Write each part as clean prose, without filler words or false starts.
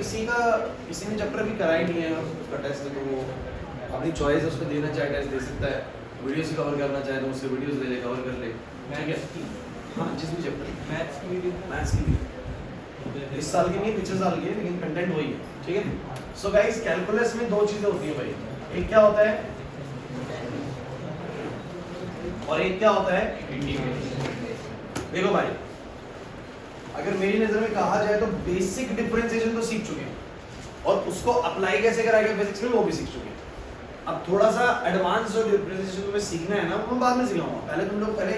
किसी ने चैप्टर भी करा ही नहीं है उसका टेस्ट, तो वो अपनी चॉइस है, उसको देना चाहे टेस्ट दे सकता है, वीडियो से कवर करना चाहे तो उससे वीडियोस ले ले कवर कर ले, ठीक है। हाँ जिस भी चैप्टर, मैथ्स की भी इस साल की नहीं पिछले साल की है, लेकिन कंटेंट वही है, ठीक है। सो गाइस कैलकुलस में दो चीजें होती है भाई, एक क्या होता है और एक क्या होता है इंटीग्रेशन। देखो भाई अगर मेरी नजर में कहा जाए तो बेसिक डिफरेंशिएशन तो सीख चुके हैं और उसको अप्लाई कैसे कराएगा फिजिक्स में वो भी सीख चुके हैं। अब थोड़ा सा एडवांस जो डिफरेंशिएशन तुम्हें सीखना है ना वो मैं बाद में सिखाऊंगा, पहले तुम लोग पहले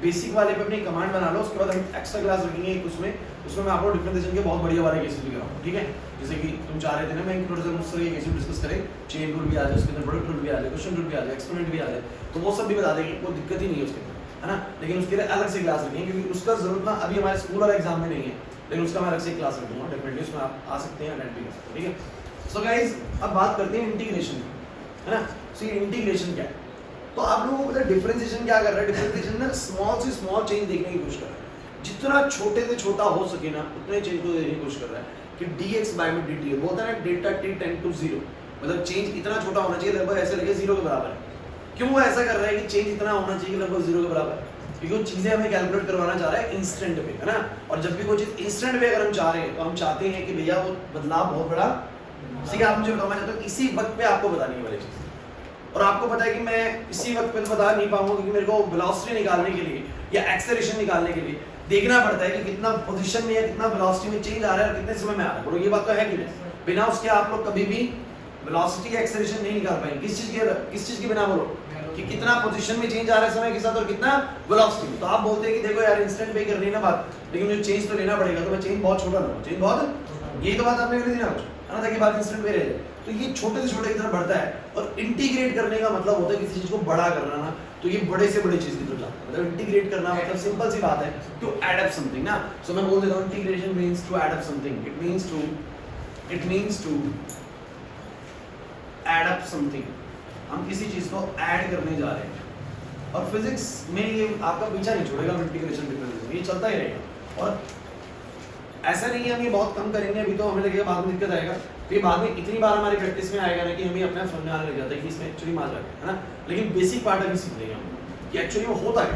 बेसिक वाले पे अपनी कमांड बना लो, उसके बाद हम एक्स्ट्रा क्लास रखेंगे उसमें मैं आपको डिफरेंशिएशन के बहुत बढ़िया वाले केसेस भी कराऊंगा, ठीक है। जैसे कि तुम चाह रहे थे ना मैं थोड़ा सा मुझसे ये केसेस डिस्कस करें, चेन रूल भी आ जाए उसके अंदर, प्रोडक्ट रूल भी आ जाए, क्वेश्चन रूल भी आ जाए, एक्सपेरिमेंट भी आ जाए, तो वो सब भी बता देंगे, कोई दिक्कत ही नहीं है उसके अंदर, है ना। लेकिन उसके लिए अलग से क्लास रखेंगे क्योंकि उसका जरूरत ना अभी हमारे स्कूल वाला एग्जाम में नहीं है, लेकिन उसका मैं अलग से क्लास रखूंगा डेफिनेटली, उसमें आप आ सकते हैं अटेंड भी कर सकते हैं, ठीक है। सो गाइस अब बात करते हैं इंटीग्रेशन की, है ना। सो ये इंटीग्रेशन क्या है, तो आप लोगों को पता है डिफरेंशिएशन क्या कर रहा है, डिफरेंशिएशन ना स्मॉल से स्मॉल चेंज देखने की कोशिश कर रहा है, जितना छोटे से छोटा हो सके ना उतने चेंज को देखने की कोशिश कर रहा है कि dx बाय में dt है, वो होता है ना डेल्टा t टेंड टू 0, मतलब चेंज इतना छोटा होना चाहिए लगभग ऐसे लगे 0 के बराबर है। क्यों वो ऐसा कर रहा है कि चेंज इतना होना चाहिए लगभग 0 के बराबर है, क्योंकि वो चीजें हमें कैलकुलेट करवाना चाह रहा है इंस्टेंट पे, है ना। और जब भी कोई चीज इंस्टेंट पे अगर हम चाह रहे हैं तो हम चाहते हैं कि भैया वो बदलाव बहुत बड़ा, ठीक है। आप मुझे बताना चाहते हो इसी वक्त पे आपको बतानी है वाली चीज, और आपको पता है कि मैं इसी वक्त पे तो बता नहीं पाऊंगा क्योंकि मेरे को वेलोसिटी निकालने के लिए या एक्सेलरेशन निकालने के लिए देखना पड़ता है कि कितना पोजीशन में या कितना वेलोसिटी में चेंज आ रहा है और कितने समय में आ रहा है। बोलो ये बात तो है कि नहीं, बिना उसके आप लोग कभी भी वेलोसिटी या एक्सेलरेशन नहीं निकाल पाएंगे। किस चीज के बिना, बोलो कि कितना पोजीशन में चेंज आ रहा है समय के साथ और कितना वेलोसिटी। तो आप बोलते हैं कि देखो यार इंस्टेंट पे कर रही है ना बात, लेकिन मुझे चेंज तो लेना पड़ेगा, तो मैं चेंज बहुत छोटा लूंगा, चेंज बहुत, यही तो बात आपने कर दी ना कुछ, है ना, ताकि बात इंस्टेंट पे रह जाए। तो ये छोटे से छोटे की तरफ बढ़ता है, और इंटीग्रेट करने का मतलब होता है किसी चीज को बड़ा करना ना, तो ये बड़े से बड़ी चीज की तरफ जाता है। मतलब इंटीग्रेट करना मतलब सिंपल सी बात है टू ऐड अप समथिंग ना। सो मैं बोल देता हूं integration means to add up something, it means to add up something. हम किसी चीज को ऐड करने जा रहे हैं, और फिजिक्स में ये आपका पीछा नहीं छोड़ेगा, इंटीग्रेशन डिफरेंशिएशन ये चलता ही रहेगा। और ऐसा नहीं है हम ये बहुत कम करेंगे, अभी तो हमें लगेगा बाद में दिक्कत आएगा, तो ये बाद में इतनी बार हमारी प्रैक्टिस में आएगा ना कि हमें अपने समझ में आने लग जाता है कि इसमें एक्चुअली मार लगा है ना। लेकिन बेसिक पार्ट अभी सीख लेंगे हम कि एक्चुअली वो होता है।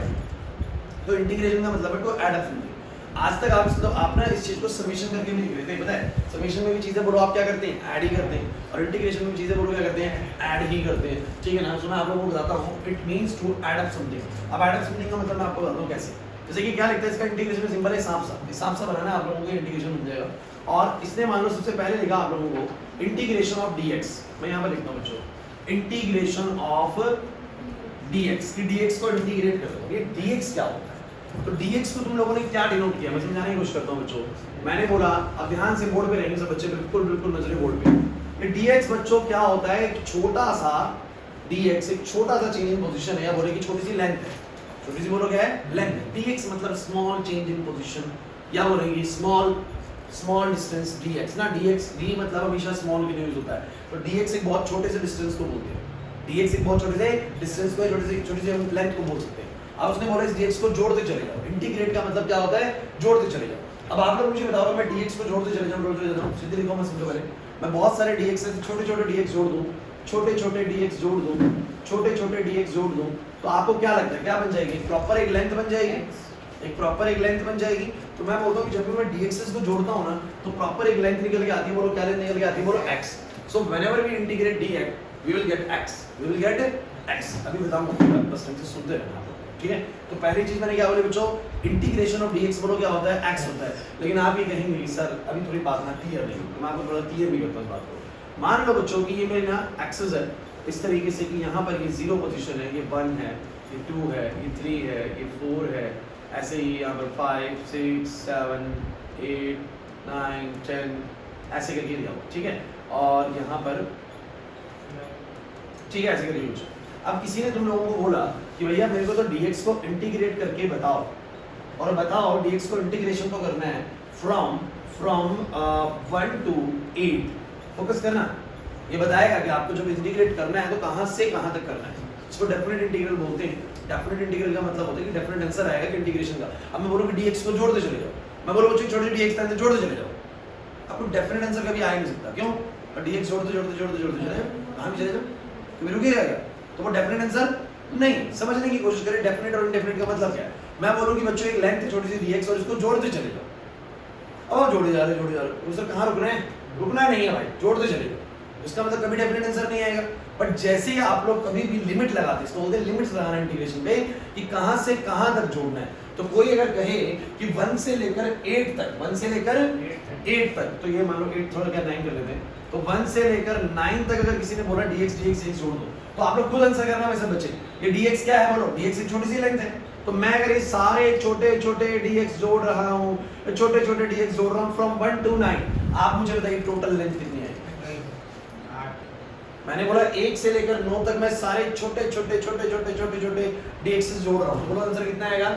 तो इंटीग्रेशन का मतलब है टू ऐड अप समथिंग। आज तक आप ना इस चीज को समेशन करके भी लिख लेते हैं, पता है। समेशन में भी चीजें बोलो आप क्या करते हैं, ऐड ही करते हैं, और इंटीग्रेशन में भी चीजें बोलो क्या करते हैं, ऐड ही करते हैं, ठीक है ना। सो मैं आप लोगों को बताता हूँ it means to add up something. अब ऐड अप समथिंग का मतलब मैं आपको बताता हूँ कैसे। जैसे कि क्या लिखता है इसका इंटीग्रेशन में, सिंपल है हिसाब सा बनाना है, आप लोगों को इंटीग्रेशन मिल जाएगा। और इसने मान लो सबसे पहले लिखा आप लोगों को इंटीग्रेशन ऑफ dx, मैं यहाँ पर लिखता हूँ बच्चों इंटीग्रेशन ऑफ dx, कि dx को इंटीग्रेट कर दो। ये dx क्या होता है, तो dx को तुम लोगों ने क्या डिनोट किया, मैं समझाने की कोशिश करता हूँ बच्चों। मैंने बोला, अब ध्यान से बोर्ड पे रहेंगे सब बच्चे, बिल्कुल नजरें बोर्ड पे। ये dx बच्चों क्या होता है, एक छोटा सा dx, एक छोटा सा चेंज इन पोजीशन है, या बोले कि छोटी सी लेंथ है, छोटी सी बोलो क्या है, लेंथ। dx मतलब स्मॉल चेंज इन पोजीशन, या बोलेंगे स्मॉल डिस्टेंस dx ना। d मतलब हमेशा स्मॉल के लिए यूज होता है, तो dx एक बहुत छोटे से डिस्टेंस को बोलते हैं। dx एक बहुत छोटे से डिस्टेंस को, छोटी सी लेंथ को बोल सकते हैं। अब उसने बोला इस dx को जोड़ते चले जाओ। इंटीग्रेट का मतलब क्या होता है, जोड़ते चले जाओ। अब आप लोग मुझे बताओ, मैं dx को जोड़ते चले जाऊं, सीधे लिखो, मैं समझो पहले। मैं बहुत सारे dx से छोटे dx जोड़ दूं, छोटे dx जोड़ दूं, छोटे dx जोड़ दूं, तो आपको क्या लगता है क्या बन जाएगी, प्रॉपर एक लेंथ बन जाएगी, एक लेंथ बन जाएगी। तो मैं बोलता हूँ कि जब भी मैं dx's को जोड़ता हूँ ना, तो प्रॉपर एक लेंथ निकल के आती है। बोलो क्या लेंथ निकल के आती है, बोलो x। So whenever we integrate dx we will get x, अभी बताऊंगा, बस ढंग से सुनते रहना, ठीक है। तो पहली चीज मैंने क्या बोली बच्चों, इंटीग्रेशन ऑफ dx बोलो क्या होता है, x होता है। लेकिन आप ये कहेंगे सर अभी थोड़ी बात ना क्लियर नहीं, मैं आपको थोड़ा क्लियर भी करता हूँ इस बात को। मान लो बच्चों कि ये मेरे ना एक्सेस है इस तरीके से कि यहाँ पर ये 0 पोजीशन है, ये 1 है, ये 2 है, ये 3 है, ये 4 है, ऐसे ही यहाँ पर 5 6 7 8 9 10 ऐसे करके दिया हुआ, ठीक है। और यहाँ पर ठीक है ऐसे करके कुछ। अब किसी ने तुम लोगों को बोला कि भैया मेरे को तो dx को इंटीग्रेट करके बताओ, और बताओ dx को इंटीग्रेशन तो करना है फ्रॉम 1 to 8, फोकस करना। ये बताएगा कि आपको जब इंटीग्रेट करना है तो कहां से कहां तक करना है, इसको डेफिनेट इंटीग्रल बोलते हैं। डेफिनेट इंटीग्रल का मतलब होता है कि डेफिनेट आंसर आएगा कि इंटीग्रेशन का। अब मैं बोलूं कि dx को जोड़ते चले जाओ, मैं बोलूं बच्चों छोटे dx था जोड़ते चले जाओ, आपको डेफिनेट आंसर कभी आ ही नहीं सकता। क्यों? और dx जोड़ते जोड़ते जोड़ते जोड़ते चले कहाँ भी चले जाओ, कभी रुकेगा क्या? तो वो डेफिनेट आंसर नहीं। समझने की कोशिश करें डेफिनेट और इनडेफिनेट का मतलब क्या है। मैं बोलूँ कि बच्चों एक लेंथ है छोटी सी dx और इसको जोड़ते चले जाओ, अब आप जोड़े जा रहे हो सर, कहाँ रुक रहे हैं? रुकना नहीं है भाई, जोड़ते चले जाओ। इसका मतलब कभी डेफिनेट आंसर नहीं आएगा। बट जैसे ही आप लोग कभी भी लिमिट लगाते, इसको बोलते हैं लिमिट्स लगाना इंटीग्रेशन पे, कि कहाँ से कहाँ तक जोड़ना है। तो कोई अगर कहे कि 1 से लेकर 8 तक, 1 से लेकर 8 तक, तो ये मान लो 8 थोड़ा क्या 9 कर लेते हैं, तो 1 से लेकर 9 तक अगर किसी ने बोला dx dx dx जोड़ दो, तो आप लोग खुद आंसर करना वैसे बच्चे, ये dx क्या है बोलो, dx एक छोटी सी लेंथ है। तो मैं अगर ये सारे छोटे छोटे dx जोड़ रहा हूँ, छोटे छोटे dx जोड़ रहा हूँ फ्रॉम 1 to 9, आप मुझे बताइए टोटल लेंथ कितनी है? मैंने बोला 1 से लेकर 9 तक मैं सारे छोटे छोटे छोटे छोटे छोटे छोटे dx जोड़ रहा हूँ, तो बोलो आंसर कितना आएगा?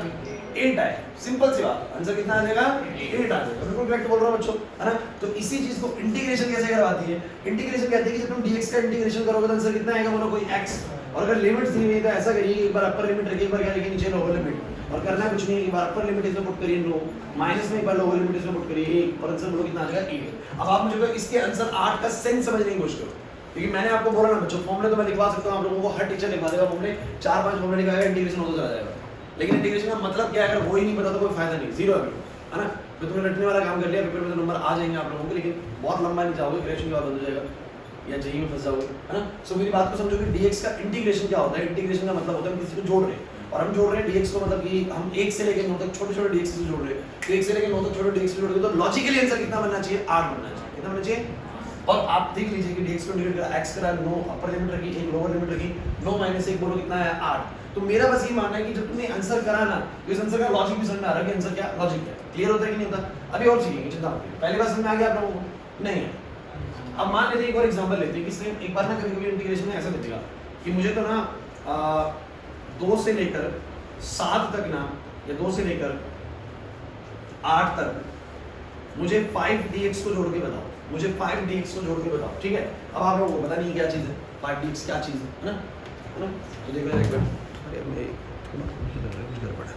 8 आएगा। सिंपल सी बात, आंसर कितना आ जाएगा? 8 आ जाएगा। बिल्कुल करेक्ट बोल रहा हूँ बच्चों, है ना? तो इसी चीज को इंटीग्रेशन कैसे करवाती है? इंटीग्रेशन कहती है कि जब तुम dx का इंटीग्रेशन करोगे तो आंसर कितना आएगा बोलो, कोई x, और अगर लिमिट्स दी हुई है तो ऐसा करिए, एक बार अपर लिमिट रखिए, एक बार क्या रखिए नीचे लोअर लिमिट, और करना कुछ नहीं है, एक बार अपर लिमिट इसमें पुट करिए 9, माइनस में एक बार लोअर लिमिट इसमें पुट करिए 1, और आंसर बोलो कितना आ जाएगा? 8। अब आप मुझे इसके आंसर 8 का सेंस समझने की कोशिश करो, क्योंकि मैंने आपको बोला ना बच्चों, फॉर्मूले तो मैं लिखवा सकता हूँ आप लोगों को, हर टीचर लिखवा देगा फॉर्मूले, 4-5 फॉर्मूले लिखाएगा, इंटीग्रेशन होता चला जाएगा। लेकिन इंटीग्रेशन का मतलब क्या है अगर वो ही नहीं पता तो कोई फायदा नहीं, जीरो है ना? तो तुमने रटने वाला काम कर लिया, पेपर में तो नंबर आ जाएंगे आप लोगों के, लेकिन बहुत लंबा नहीं जाओगे, ग्रेजुएशन के बाद हो जाएगा या जेईई में फंस जाओगे, है ना? सो मेरी बात को समझो कि dx का इंटीग्रेशन क्या होता है। इंटीग्रेशन का मतलब होता है हम किसी को जोड़ रहे हैं, और हम जोड़ रहे हैं dx को, मतलब कि हम 1 से लेकर 9 तक छोटे छोटे dx से जोड़ रहे हैं, तो 1 से लेकर 9 तक छोटे dx से जोड़ोगे तो लॉजिकली आंसर कितना बनना चाहिए? 8 बनना चाहिए। कितना बनना चाहिए? और आप देख लीजिए कि dx को इंटीग्रेट करा, x करा 9, अपर लिमिट रखी 1, लोअर लिमिट रखी 9 माइनस 1, बोलो कितना है? 8। तो मेरा बस ये मानना है कि जब तुमने आंसर करा ना, तो इस आंसर का लॉजिक भी समझ में आ रहा है कि आंसर क्या लॉजिक है, क्लियर होता है कि नहीं होता? अभी और सीखेंगे, चिंता मत करिए। पहली बार समझ में आ गया आप लोगों को? नहीं है। अब मान लेते हैं एक और एग्जांपल लेते हैं कि इसमें एक बार ना कभी-कभी इंटीग्रेशन में ऐसा दिखेगा कि मुझे तो ना 2 से लेकर 7 तक ना, या 2 से लेकर 8 तक मुझे 5dx को जोड़ के बताओ, मुझे 5dx को जोड़ के बताओ, ठीक है? अब आप लोगों को पता नहीं क्या चीज़ है 5dx, क्या चीज़ है ना? तो देखो एक मिनट, अरे मैं कुछ गड़बड़ है।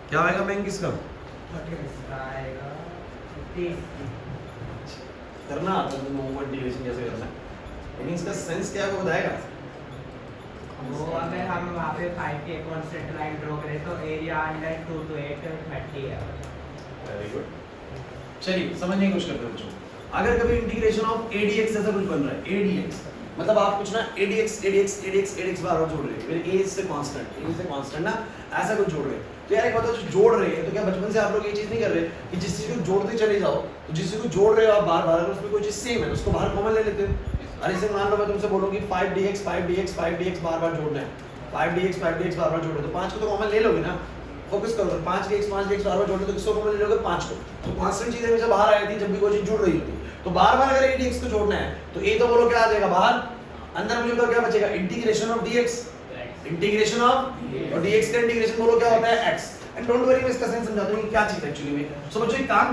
क्या आएगा बैंक किसका? करना आता है तुम लोगों को इंटीग्रेशन कैसे करना है, लेकिन इसका सेंस क्या है वो बताएगा? वो अगर हम वहाँ पे 5 के कांस्टेंट लाइन ड्रॉ करें तो एरिया अंडर 2 to 8 30 है। Very good. चलिए समझने की कोशिश करते हैं बच्चों। अगर कभी इंटीग्रेशन ऑफ adx जैसा कुछ बन रहा है, adx मतलब आप कुछ ना adx बार बार जोड़ रहे हैं, फिर a से कांस्टेंट ना ऐसा कुछ जोड़ रहे हैं, तो यार एक बात जो जोड़ रहे हैं तो क्या बचपन से आप लोग ये चीज नहीं कर रहे कि जिस चीज को जोड़ते चले जाओ, तो जिस चीज को जोड़ रहे हो आप बार बार, अगर उसमें कोई चीज सेम है तो उसको बाहर कॉमन ले लेते हो। अरे जैसे मान लो मैं तुमसे बोलूं कि 5dx बार बार जोड़ना है, 5dx बार बार जोड़ना है, तो 5 को तो कॉमन ले लोगे ना, फोकस करो। तो 5dx बार बार जोड़ना है तो किसको कॉमन ले लोगे? 5 को। तो कांस्टेंट चीजें हमेशा बाहर आई थी जब भी कोई चीज जुड़ रही होती, तो बार बार अगर adx को जोड़ना है तो a तो बोलो क्या आ जाएगा बाहर, अंदर मुझे तो क्या बचेगा? Integration of dx, integration of, और dx का इंटीग्रेशन बोलो क्या होता है? x। एंड डोंट वरी मैं इसका सेंस समझाता हूं कि क्या चीज एक्चुअली में। सो बच्चों एक काम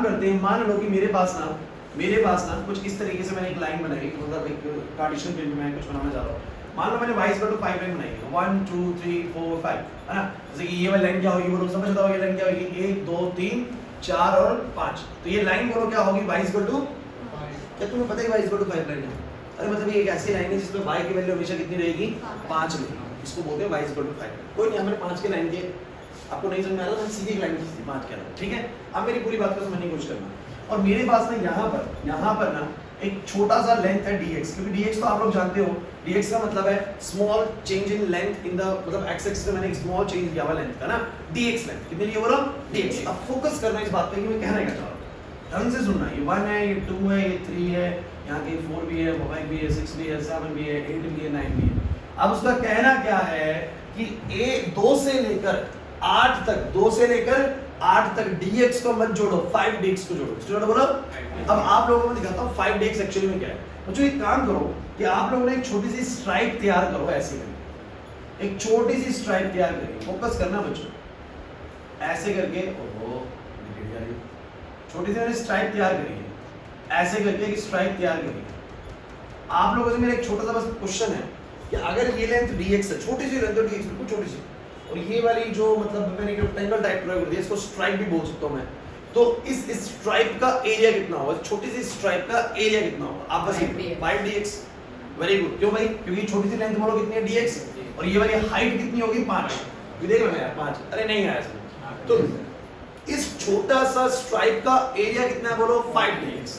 करते हैं, मान लो कि मेरे पास ना कुछ इस तरीके से मैंने एक लाइन बनाई, मतलब एक कार्टेशियन प्लेन में मैं कुछ बनाना चाह रहा हूं। मान लो मैंने y 5 लाइन बनाई है, 1 2 3 4 5, है ना? जैसे कि ये वाली लाइन क्या होगी बोलो, समझ आता हो ये लाइन क्या होगी? 1 2 3 4 और 5, तो ये लाइन बोलो क्या होगी? y क्या तुम्हें पता है y 5 लाइन है? अरे मतलब ये एक ऐसी लाइन है जिसमें y की वैल्यू हमेशा कितनी रहेगी? 5 रहेगी, इसको बोलते हैं y 5। कोई नहीं, हमने 5 के लाइन के आपको नहीं समझ में आ रहा, मैंने सीधी लाइन की 5 के अंदर, ठीक है? अब मेरी पूरी बात को समझने की कोशिश करना। और मेरे पास ना यहाँ पर ना एक छोटा सा लेंथ है dx, क्योंकि dx तो आप लोग जानते हो, dx का मतलब है small change in length in the, मतलब x एक्सिस में मैंने एक स्मॉल चेंज किया हुआ लेंथ का ना, dx लेंथ कितने लिए बोलो? dx। अब फोकस करना इस बात पे कि मैं कहना क्या चाह रहा हूँ, ढंग से सुनना। ये 1 है, ये 2 है, ये 3 है, यहाँ के 4 भी है, 5 भी है, 6 भी है, 7 भी है, 8 भी है, 9 भी है। अब उसका कहना क्या है कि a 2 से लेकर 8 तक dx को मत जोड़ो, 5dx को जोड़ो बोलो। अब आप लोगों को मैं दिखाता हूँ 5dx एक्चुअली में क्या है। बच्चों एक काम करो कि आप लोगों ने एक छोटी सी स्ट्राइप तैयार करो, ऐसे करके एक छोटी सी स्ट्राइप तैयार करिए, फोकस करना बच्चों, ऐसे करके। ओहो छोटी सी मैंने स्ट्राइप तैयार करी है, ऐसे करके एक स्ट्राइप तैयार करिए। आप लोगों से मेरा एक छोटा सा बस क्वेश्चन है कि अगर ये लेंथ dx है, छोटी सी लेंथ है dx, बिल्कुल छोटी सी, और ये वाली जो मतलब मैंने रेक्टेंगल टाइप प्रयोग कर दिया, इसको स्ट्राइप भी बोल सकता हूँ मैं, तो इस स्ट्राइप का एरिया कितना होगा, छोटी सी स्ट्राइप का एरिया कितना होगा? आप बस 5dx। Very good. क्यों भाई? क्योंकि छोटी सी लेंथ बोलो कितनी है dx, और ये वाली हाइट कितनी होगी 5। ये देख लो यार 5, अरे नहीं आया इसमें। तो इस छोटा सा स्ट्राइप का एरिया कितना है बोलो? 5dx,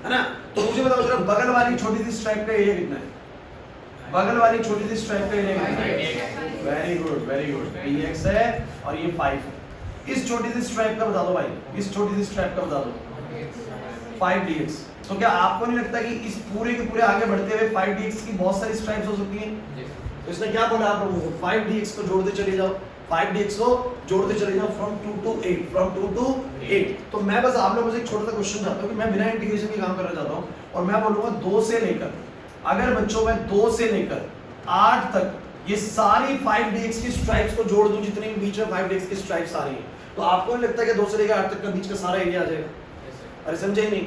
है ना? तो मुझे बताओ जरा बगल वाली छोटी सी स्ट्राइप का एरिया कितना है? बगल वाली छोटी सी स्ट्राइप का एरिया कितना है? Very good very good, dx है और ये 5 है। इस छोटी सी स्ट्राइप का बता दो भाई, इस छोटी सी स्ट्राइप का बता दो। 5dx। तो क्या आपको नहीं लगता कि इस पूरे के पूरे आगे बढ़ते हुए 5dx की बहुत सारी स्ट्राइप्स हो सकती हैं? तो इसने क्या बोला आप लोगों को? 5dx को जोड़ते चले जाओ, 5dx को जोड़ते चले जाओ फ्रॉम 2 to 8, फ्रॉम 2 to 8। तो मैं बस आप लोगों से एक छोटा सा क्वेश्चन चाहता हूँ कि मैं बिना इंटीग्रेशन के काम करना चाहता हूँ, और मैं बोलूंगा 2 से लेकर, अगर बच्चों मैं 2 से लेकर 8 तक ये सारी 5dx की स्ट्राइप्स को जोड़ दूं, जितने भी बीच में 5dx की स्ट्राइप्स आ रही हैं, तो आपको नहीं लगता कि 2 से लेकर 8 तक का बीच का सारा एरिया आ जाएगा? अरे समझे ही नहीं।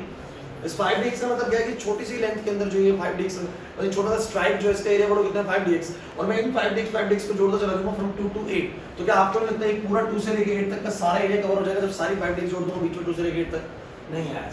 इस 5dx का मतलब क्या है कि छोटी सी लेंथ के अंदर जो ये 5dx मतलब छोटा सा स्ट्राइप जो इसका एरिया बोलो कितना है 5dx, और मैं इन 5dx को जोड़ता चला जाऊंगा फ्रॉम 2 to 8। तो क्या आपको नहीं लगता है पूरा 2 से लेकर 8 तक का सारा एरिया कवर हो जाएगा जब सारी 5dx जोड़ दूंगा बीच में 2 से लेकर 8 तक? नहीं आया।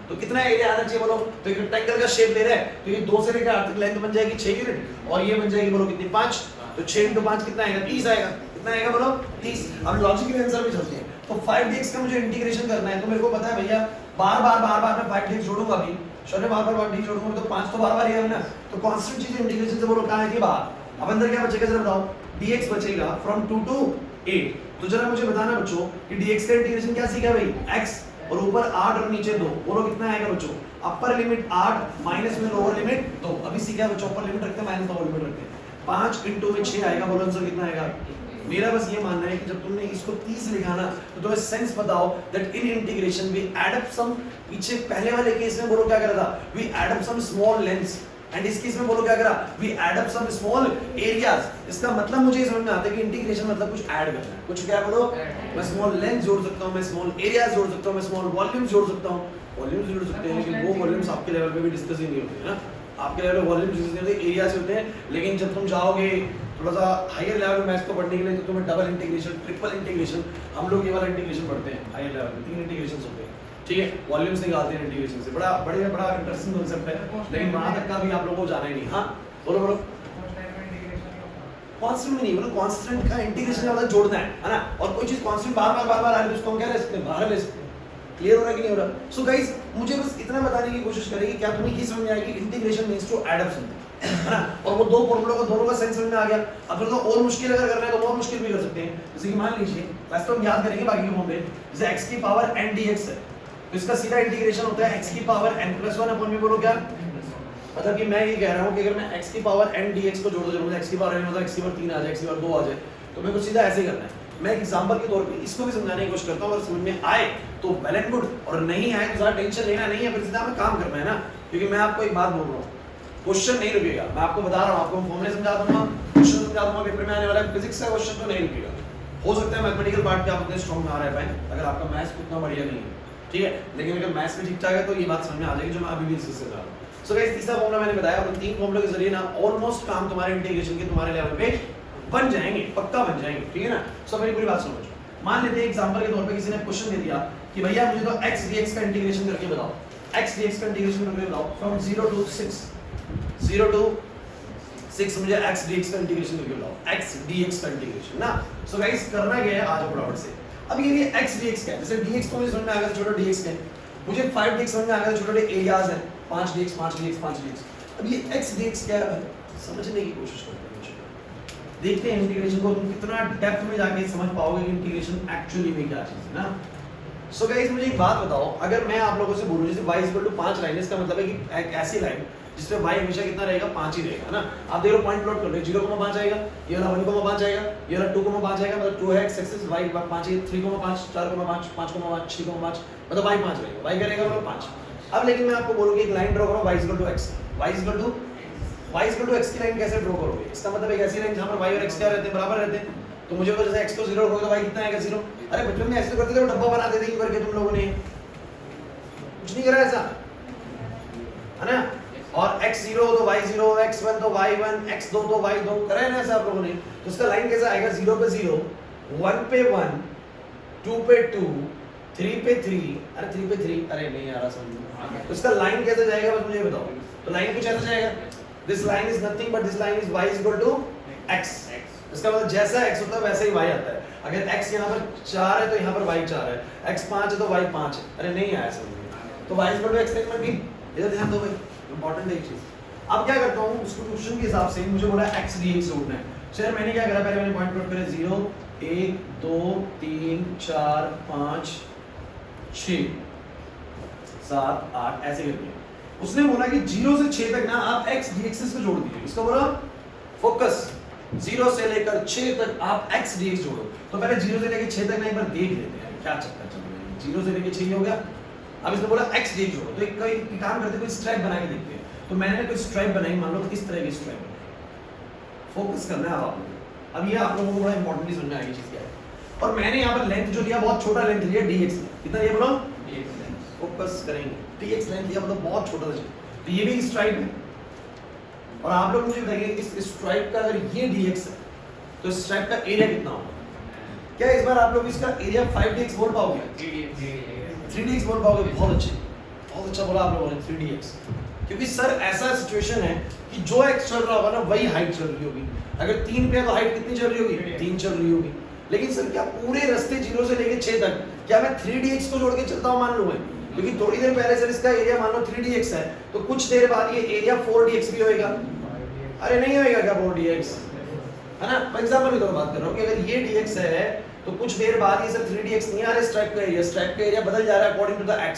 तो कितना एरिया आना चाहिए बोलो? तो एक रेक्टेंगल का शेप ले रहे हैं, तो ये 2 से लेकर 8 तक लेंथ बन जाएगी 6 यूनिट, और ये बन जाएगी बोलो कितनी? 5। तो 6 into 5 कितना आएगा? 30 आएगा। कितना आएगा बोलो? 30। अब लॉजिकल आंसर में चलते हैं। तो 5dx का मुझे इंटीग्रेशन करना है, तो मेरे को पता है भैया बार बार मैं 5dx जोड़ूंगा भी, शोने बार 5dx जोड़ूंगा तो 5 तो बार ही है ना, तो कांस्टेंट चीज इंटीग्रेशन से बोलो कहां है? बाहर। अब अंदर क्या बचेगा जरा बताओ? dx बचेगा फ्रॉम 2 to 8। तो जरा मुझे बताना बच्चों कि dx का इंटीग्रेशन क्या सीखा भाई? x, और ऊपर 8 और नीचे 2, बोलो कितना आएगा बच्चों? अपर लिमिट 8 माइनस में लोअर लिमिट 2। अभी सीखा बच्चों, अपर लिमिट रखते हैं माइनस लोअर लिमिट रखते हैं। 5 into में 6 आएगा, बोलो आंसर कितना आएगा? मेरा बस ये मानना है कि जब तुमने इसको 30 लिखा ना, तो तुम्हें सेंस बताओ that in integration we add up some, पीछे पहले वाले केस में बोलो क्या करा था? We add up some small lengths, and इस केस में बोलो क्या करा? We add up some small areas. इसका मतलब मुझे ये समझ में आता है कि इंटीग्रेशन मतलब कुछ ऐड करना है। कुछ क्या बोलो? मैं स्मॉल लेंथ जोड़ सकता हूं, मैं स्मॉल एरियाज जोड़ सकता हूं, मैं स्मॉल वॉल्यूम्स जोड़ सकता हूं। वॉल्यूम्स जोड़ सकते हैं, लेकिन वो वॉल्यूम्स आपके लेवल पे भी डिस्कस ही नहीं होते हैं ना। आपके लेवल पे वॉल्यूम्स डिस्कस नहीं होते, एरियाज होते हैं, लेकिन जब तुम जाओगे थोड़ा सा हायर लेवल में मैथ्स को पढ़ने के लिए, तो तुम्हें डबल इंटीग्रेशन, ट्रिपल इंटीग्रेशन, हम लोग ये वाला इंटीग्रेशन पढ़ते हैं हायर लेवल में, 3 इंटीग्रेशंस होते हैं, ठीक है? वॉल्यूम्स निकालते हैं इंटीग्रेशन से, बड़ा इंटरेस्टिंग कांसेप्ट है, लेकिन वहां तक का भी आप लोगों को जाना ही नहीं। हाँ बोलो कांस्टेंट में नहीं, मतलब कांस्टेंट का इंटीग्रेशन का मतलब जोड़ना है ना, और कोई चीज कांस्टेंट बार बार आ रही है उसको हम क्या ले सकते हैं? बाहर ले सकते हैं। क्लियर हो रहा है कि नहीं हो रहा? सो गाइस मुझे बस इतना बताने की कोशिश करें कि क्या तुम्हें ये समझ में आएगी integration means to add up something, है ना? और वो 2 फॉर्मूला का दोनों का सेंस समझ में आ गया। अब थोड़ा और मुश्किल अगर करना है तो और मुश्किल भी कर सकते हैं, जैसे कि मान लीजिए, वैसे तो हम याद करेंगे बाकी के फॉर्मूले, जैसे x की पावर n dx है, तो इसका सीधा इंटीग्रेशन होता है x की पावर n + 1 अपॉन में बोलो क्या? मतलब कि मैं ये कह रहा हूं कि अगर मैं x की पावर n dx को जोड़ दूं, मतलब x की पावर n मतलब x की पावर 3 आ जाए, x की पावर 2 आ जाए, तो मेरे को सीधा ऐसे करना है। मैं एक एग्जांपल के तौर पे इसको भी समझाने की कोशिश करता हूं, अगर समझ में आए तो वेल एंड गुड, और नहीं आए तो ज़्यादा टेंशन लेना नहीं है, फिर सीधा हमें काम करना है ना। क्योंकि मैं आपको एक बात बोल रहा हूं, क्वेश्चन नहीं रुकेगा, मैं आपको बता रहा हूं, आपको फॉर्मूले समझा दूंगा, क्वेश्चन समझा दूंगा, पेपर में आने वाला है फिजिक्स का क्वेश्चन तो नहीं रुकेगा। हो सकता है मैथमेटिकल पार्ट पे आप उतने स्ट्रांग ना रह पाए अगर आपका मैथ्स उतना बढ़िया नहीं है, ठीक है? लेकिन अगर मैथ्स में ठीक ठाक है तो ये बात समझ में आ जाएगी जो मैं अभी भी डिस्कस कर रहा हूं। सो गाइस तीसरा फॉर्मूला मैंने बताया, और 3 फॉर्मूले के जरिए ना ऑलमोस्ट काम तुम्हारे इंटीग्रेशन के तुम्हारे लेवल पे बन जाएंगे, पक्का बन जाएंगे, ठीक है ना? सो मेरी पूरी बात समझो। मान लेते हैं एग्जांपल के तौर पे किसी ने क्वेश्चन दे दिया कि भैया मुझे तो x dx का इंटीग्रेशन करके बताओ, x dx का इंटीग्रेशन करके बताओ फ्रॉम 0 to 6 मुझे x dx का इंटीग्रेशन करके बताओ, x dx का इंटीग्रेशन ना। सो गाइस करना क्या है, आज फटाफट से अब ये x dx क्या है? जैसे dx तो मुझे समझ में आ गया, छोटा dx क्या है? मुझे 5dx समझ में आ गया, छोटे एरियाज हैं, 5dx। अब ये x dx क्या है समझने की कोशिश करते हैं, देखते हैं इंटीग्रेशन को तुम कितना डेप्थ में जाके समझ पाओगे कि इंटीग्रेशन एक्चुअली में क्या चीज है ना। सो गाइस मुझे एक बात बताओ, अगर मैं आप लोगों से बोलूं जैसे y 5 लाइन, इसका मतलब है कि एक ऐसी लाइन जिसमें y हमेशा कितना रहेगा? 5 ही रहेगा ना। आप देख लो पॉइंट प्लॉट कर लो, 0,5 आएगा, ये वाला 1,5 आएगा, ये वाला 2,5 आएगा, मतलब 2 है x एक्सिस, y 5 है, 3,5 4,5 5,5 6,5 मतलब y 5 रहेगा, y क्या रहेगा मतलब 5। अब लेकिन मैं आपको बोलूंगा एक लाइन ड्रा करो y x x की लाइन कैसे ड्रा करोगे? इसका मतलब एक ऐसी लाइन जहां पर y और x क्या रहते हैं? बराबर रहते हैं। तो मुझे तो जैसे x को 0 रखोगे तो y कितना आएगा? 0। अरे बचपन में ऐसे करते थे, वो डब्बा बना देते थे करके तुम लोगों ने, कुछ नहीं करा ऐसा, है ना, और x0 तो y0, x1 तो y1, x2 तो y2, करे ना ऐसा आप लोगों ने, तो इसका लाइन कैसा आएगा, 0 पे 0, 1 पे 1, 2 पे 2, 3 पे 3, अरे 3 पे 3, अरे नहीं आ रहा समझ में, तो इसका लाइन कैसे जाएगा बस मुझे बताओ, तो लाइन कुछ ऐसा जाएगा, this line is nothing but this line is y equal to x, इसका मतलब जैसा x होता है वैसा ही y आता है, अगर x यहाँ पर 4 है तो यहाँ पर y 4 है, x 5 है तो y 5 है, अरे नहीं आया समझ में, तो y equal to x segment भी इधर ध्यान दो भाई, इंपॉर्टेंट है एक चीज। अब क्या करता हूँ उसको क्वेश्चन के हिसाब से मुझे बोला x dx ढूंढना है, चलिए मैंने क्या करा, पहले मैंने पॉइंट नोट करे 0 1 2 3 4 5 6 7 8 ऐसे करके, उसने बोला कि 0 से 6 तक ना आप x dx से जोड़ दीजिए, इसका बोला फोकस 0 से लेकर 6 तक आप x dx जोड़ो, तो पहले 0 से लेकर 6 तक ना एक बार देख लेते हैं क्या चक्कर चल रहा है, 0 से लेकर 6 हो गया, अब इसने बोला x dx जोड़ो, तो एक काम करते हैं, कोई स्ट्राइप बना के देखते हैं, तो मैंने कोई स्ट्राइप बनाई, मान लो इस तरह की स्ट्राइप बनाई, फोकस करना है आप लोगों को, अब ये आप लोगों को बड़ा इंपॉर्टेंटली समझ में आएगी चीज क्या है, और मैंने यहाँ पर लेंथ जो लिया बहुत छोटा लेंथ लिया dx, कितना लिया बोलो dx लेंथ, फोकस करेंगे dx लेंथ लिया मतलब बहुत छोटा सा, तो ये भी स्ट्राइप है, और आप लोग मुझे बताइए इस स्ट्राइप का अगर ये dx है तो इस स्ट्राइप का एरिया कितना होगा, क्या इस बार आप लोग इसका एरिया 5dx बोल पाओगे, 3dx बोल पाओगे, बहुत अच्छा बोला आप लोगों ने 3dx, क्योंकि सर ऐसा सिचुएशन है कि जो x चल रहा होगा ना वही हाइट चल रही होगी, अगर 3 पे है तो हाइट कितनी चल रही होगी, 3 चल रही होगी, लेकिन सर क्या पूरे रास्ते 0 से लेके 6 तक क्या मैं 3dx को जोड़ के चलता हूँ मान लूं मैं, क्योंकि थोड़ी देर पहले सर इसका एरिया मान लो 3dx है, तो कुछ देर बाद ये एरिया 4dx भी होएगा, अरे नहीं होएगा क्या 4dx, है ना, मैं एग्जांपल की तरह बात कर रहा हूँ कि अगर ये dx है तो कुछ देर बाद ये सर 3dx नहीं आ रहा है, स्ट्राइप का एरिया बदल जा रहा है अकॉर्डिंग टू द x,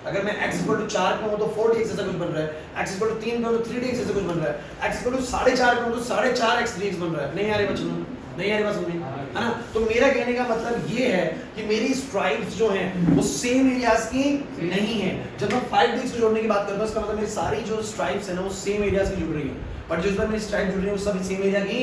अगर मैं x 4 पे हूं तो 4dx ऐसा कुछ बन रहा है, x 3 पे हूं तो 3dx ऐसा कुछ बन रहा है, x 4.5 पे हूं तो 4.5x dx बन रहा है, नहीं आ रही बच्चों, नहीं आ रही बात समझ में, है ना, तो मेरा कहने का मतलब ये है कि मेरी स्ट्राइप्स जो हैं वो सेम एरियाज की नहीं है, जब मैं 5dx को जोड़ने की बात करता हूं इसका मतलब मेरी सारी जो स्ट्राइप्स है ना वो सेम एरियाज की जुड़ रही है, बट जो इस बार मेरी स्ट्राइप जुड़ रही है वो सब सेम एरिया की,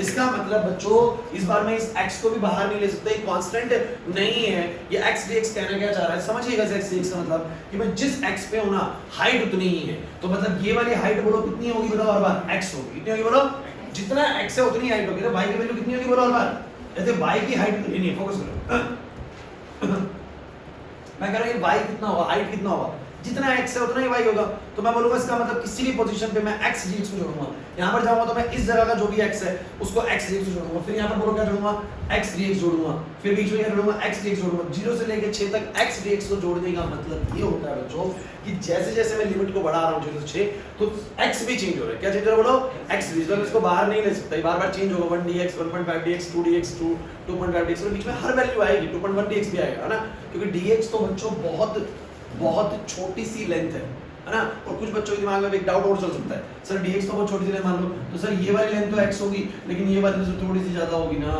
इसका मतलब बच्चों इस बार मैं इस x को भी बाहर नहीं ले सकता, ये कांस्टेंट नहीं है, ये x dx कहना क्या चाह रहा है समझिएगा, x dx का मतलब कि मैं जिस x पे हूं ना हाइट उतनी ही है, तो मतलब ये वाली हाइट बोलो कितनी होगी बताओ हर बार, x होगी, कितनी होगी बोलो, जितना x है उतनी हाइट होगी, तो y की वैल्यू कितनी होगी बोलो हर बार, जैसे y की हाइट कितनी नहीं है, फोकस करो मैं कह रहा हूं y कितना होगा, हाइट कितना होगा, जितना x है उतना ही y होगा, तो मैं बोलूंगा इसका मतलब किसी भी पोजीशन पे मैं x dx को जोड़ूंगा, यहाँ पर जाऊंगा तो मैं इस जगह का जो भी x है उसको x dx को जोड़ूंगा, फिर यहाँ पर बोलो क्या जोड़ूंगा, x dx जोड़ूंगा, फिर बीच में क्या जोड़ूंगा, x dx जोड़ूंगा, 0 से लेकर 6 तक x dx को जोड़ने का मतलब ये होता है बच्चों कि जैसे जैसे मैं लिमिट को बढ़ा रहा हूँ 0 से 6 तो x भी चेंज हो रहा है, क्या चेंज हो रहा है बोलो, x dx, तो इसको बाहर नहीं ले सकता, बार-बार चेंज होगा, 1dx 1.5dx 2dx 2.5dx, और बीच में हर वैल्यू आएगी, 2.1dx भी आएगा, है ना, क्योंकि dx तो बच्चों बहुत छोटी सी लेंथ है ना, और कुछ बच्चों के दिमाग में एक डाउट और चल सकता है, सर dx तो बहुत छोटी सी लेंथ मान लो, तो सर ये वाली लेंथ तो x होगी लेकिन ये वाली तो थोड़ी सी ज्यादा होगी ना,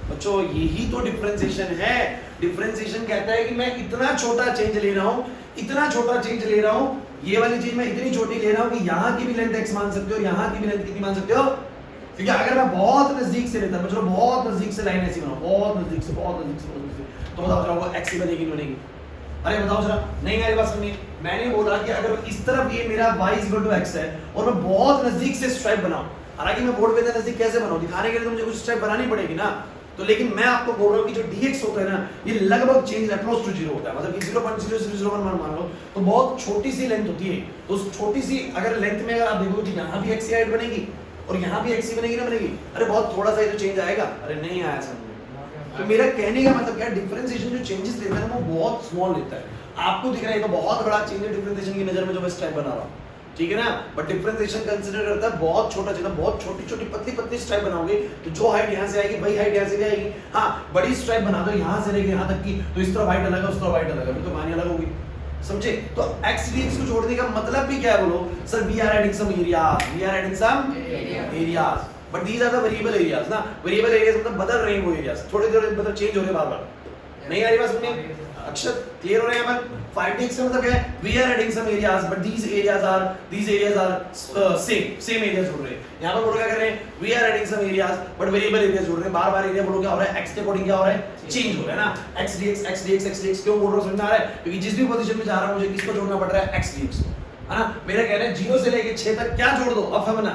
बच्चों यही तो डिफरेंशिएशन है, डिफरेंशिएशन कहता है कि मैं इतना छोटा चेंज ले रहा हूँ, इतना छोटा चेंज ले रहा हूँ, ये वाली चीज मैं इतनी छोटी ले रहा हूँ कि यहाँ की भी लेंथ x मान सकते हो, यहाँ की भी लेंथ कितनी मान सकते हो, क्योंकि अगर मैं बहुत नजदीक से लेता बच्चों, बहुत नजदीक से लाइन ऐसी बनाऊं, बहुत नजदीक से तो बताओ जरा वो x ही बनेगी नहीं बनेगी, अरे बताओ जरा, नहीं आ रही बात समझ, मैंने बोला कि अगर इस तरफ ये मेरा y x है और मैं बहुत नजदीक से स्ट्राइप बनाऊं, हालांकि मैं बोर्ड पे नजदीक कैसे बनाऊं, दिखाने के लिए तो मुझे कुछ स्ट्राइप बनानी पड़ेगी ना, तो लेकिन मैं आपको बोल रहा हूं कि जो dx होता है ना ये लगभग चेंज अप्रोच टू 0 होता है, मतलब कि 0.0001 मान लो तो बहुत छोटी सी लेंथ होती है, तो उस छोटी सी अगर लेंथ में अगर आप देखोगे तो यहाँ भी x हाइट बनेगी और यहाँ भी x बनेगी ना बनेगी, अरे बहुत थोड़ा सा ही तो चेंज आएगा, अरे नहीं आया समझ में, तो मेरा कहने का मतलब क्या है, डिफरेंशिएशन जो चेंजेस लेता है ना वो बहुत स्मॉल लेता है, आपको दिख रहा है तो बहुत बड़ा चेंज है डिफरेंशिएशन की नजर में जो मैं स्ट्राइप बना रहा हूँ, ठीक है ना, बट डिफरेंशिएशन कंसीडर करता है बहुत छोटा चीज, बहुत छोटी छोटी पतली पतली स्ट्राइप बनाओगे तो जो हाइट यहाँ से आएगी वही हाइट यहाँ से भी आएगी, हाँ बड़ी स्ट्राइप बना दो यहाँ से लेके यहाँ तक की तो इस तरफ हाइट अलग है उस तरफ हाइट अलग है, तो कहानी अलग होगी, समझे, तो x dx को जोड़ने का मतलब भी क्या है बोलो, sir we are adding some areas, but these are the variable areas ना, variable areas मतलब बदल रहे हैं वो areas, थोड़ी देर मतलब चेंज हो रहे हैं बार-बार, नहीं आ रही बात समझे, अक्षर क्लियर हो रहे हैं यहाँ पर, 5dx का मतलब क्या है, we are adding some areas but these areas are same areas जोड़ रहे हैं, यहाँ पर बोलो क्या कर रहे हैं, we are adding some areas but variable areas जोड़ रहे हैं, बार-बार एरिया बोलो क्या हो रहा है, x के अकॉर्डिंग क्या हो रहा है, चेंज हो रहा है ना, x dx क्यों बोल रहा हूँ समझ में आ रहा है, क्योंकि जिस भी पोजीशन में जा रहा हूँ मुझे किसको जोड़ना पड़ रहा है, x dx, है ना। मेरा कहना है 0 से लेकर 6 तक क्या जोड़ दो, अब समझना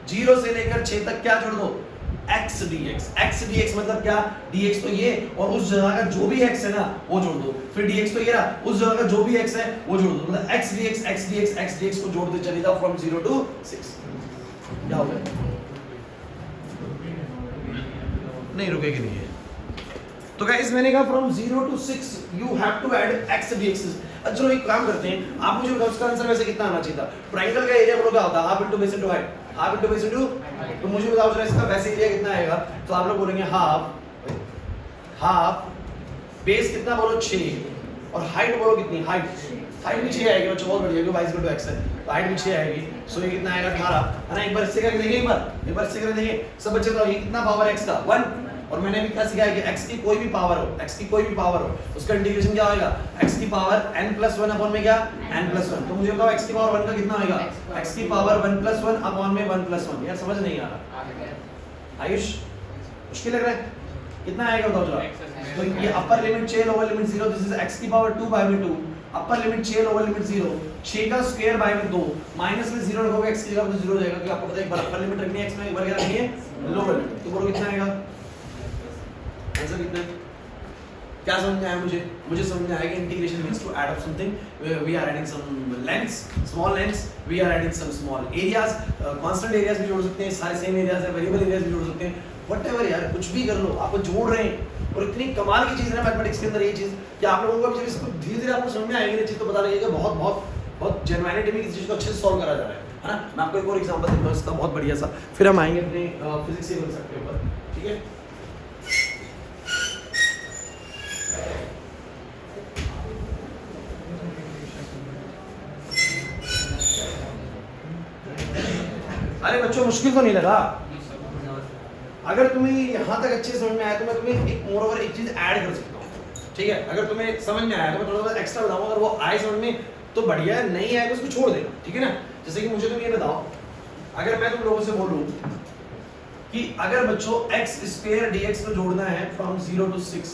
0 से लेकर 6 तक क्या जोड़ दो, x dx। x dx मतलब क्या, dx तो ये और उस जगह का जो भी x है ना वो जोड़ दो, फिर dx तो ये रहा, उस जगह का जो भी x है वो जोड़ दो, मतलब x dx x dx x dx को जोड़ते चले जाओ फ्रॉम 0 to 6। क्या हो गया, नहीं रुकेगी नहीं है। तो गाइस मैंने कहा from 0 to 6 you have to add x dx। चलो एक काम करते हैं, आप मुझे बताओ इसका आंसर वैसे कितना आना चाहिए था। ट्रायंगल का एरिया बोलो क्या होता है, half into base into height, half into base into, तो मुझे बताओ जरा इसका वैसे एरिया कितना आएगा। तो आप लोग बोलेंगे हाफ बेस कितना बोलो 6 और हाइट बोलो कितनी, हाइट भी 6 आएगी बच्चों, बहुत बढ़िया क्योंकि y इक्वल टू x है तो हाइट भी 6 आएगी। सो ये कितना आएगा 18 है ना। एक बार इससे करके देखिए, एक बार इससे करके देखिए सब बच्चे बताओ ये कितना पावर x का 1। और मैंने भी क्या सिखाया कि x की कोई भी पावर हो उसका इंटीग्रेशन क्या होगा, x की पावर n+1 अपॉन में क्या n+1। तो मुझे बताओ x की पावर 1 का कितना होगा, x की पावर 1+1 अपॉन में 1+1। यार समझ नहीं आ रहा आयुष, मुश्किल लग रहा है, कितना आएगा बताओ जरा। तो ये upper limit 6 lower limit 0, this is x की पावर 2 बाय में 2, अपर लिमिट 6 लोअर लिमिट 0, 6 का स्क्वायर बाय में 2, माइनस में 0 रखोगे x की जगह तो 0 हो जाएगा क्योंकि आपको पता है एक बार अपर लिमिट रखनी है x में, एक बार क्या रखनी है लोअर लिमिट। तो बोलो कितना आएगा आंसर कितना है, क्या समझ में आया मुझे समझ में आया कि integration means to add up something, we are adding some lengths, small lengths, we are adding some small areas, constant areas भी जोड़ सकते हैं, सारे सेम एरियाज है, वेरिएबल एरियाज भी जोड़ सकते हैं, व्हाटएवर यार कुछ भी कर लो, आपको जोड़ रहे हैं। और इतनी कमाल की चीज है ना मैथमेटिक्स के अंदर ये चीज कि आप लोगों को जब इसको धीरे-धीरे आपको समझ में आएगी ना चीज तो पता लगेगा बहुत जेन्युइनिटी में किसी चीज को अच्छे से सॉल्व करा जा रहा है ना। मैं आपको एक और एग्जांपल देता हूं इसका बहुत बढ़िया सा, फिर हम आएंगे अपने फिजिक्स के कॉन्सेप्ट के ऊपर, ठीक है। अरे बच्चों मुश्किल तो नहीं लगा, अगर तुम्हें यहाँ तक अच्छे समझ में आया तो मैं तुम्हें एक मोर ओवर एक चीज ऐड कर सकता हूँ, ठीक है। अगर तुम्हें समझ में आया तो मैं थोड़ा सा एक्स्ट्रा बताऊंगा, अगर वो आए समझ में तो बढ़िया है, नहीं आए तो उसको छोड़ देना, ठीक है ना। जैसे कि मुझे तुम ये बताओ, अगर मैं तुम लोगों से बोलूं कि अगर बच्चों x स्क्वायर dx को जोड़ना है फ्रॉम 0 to 6,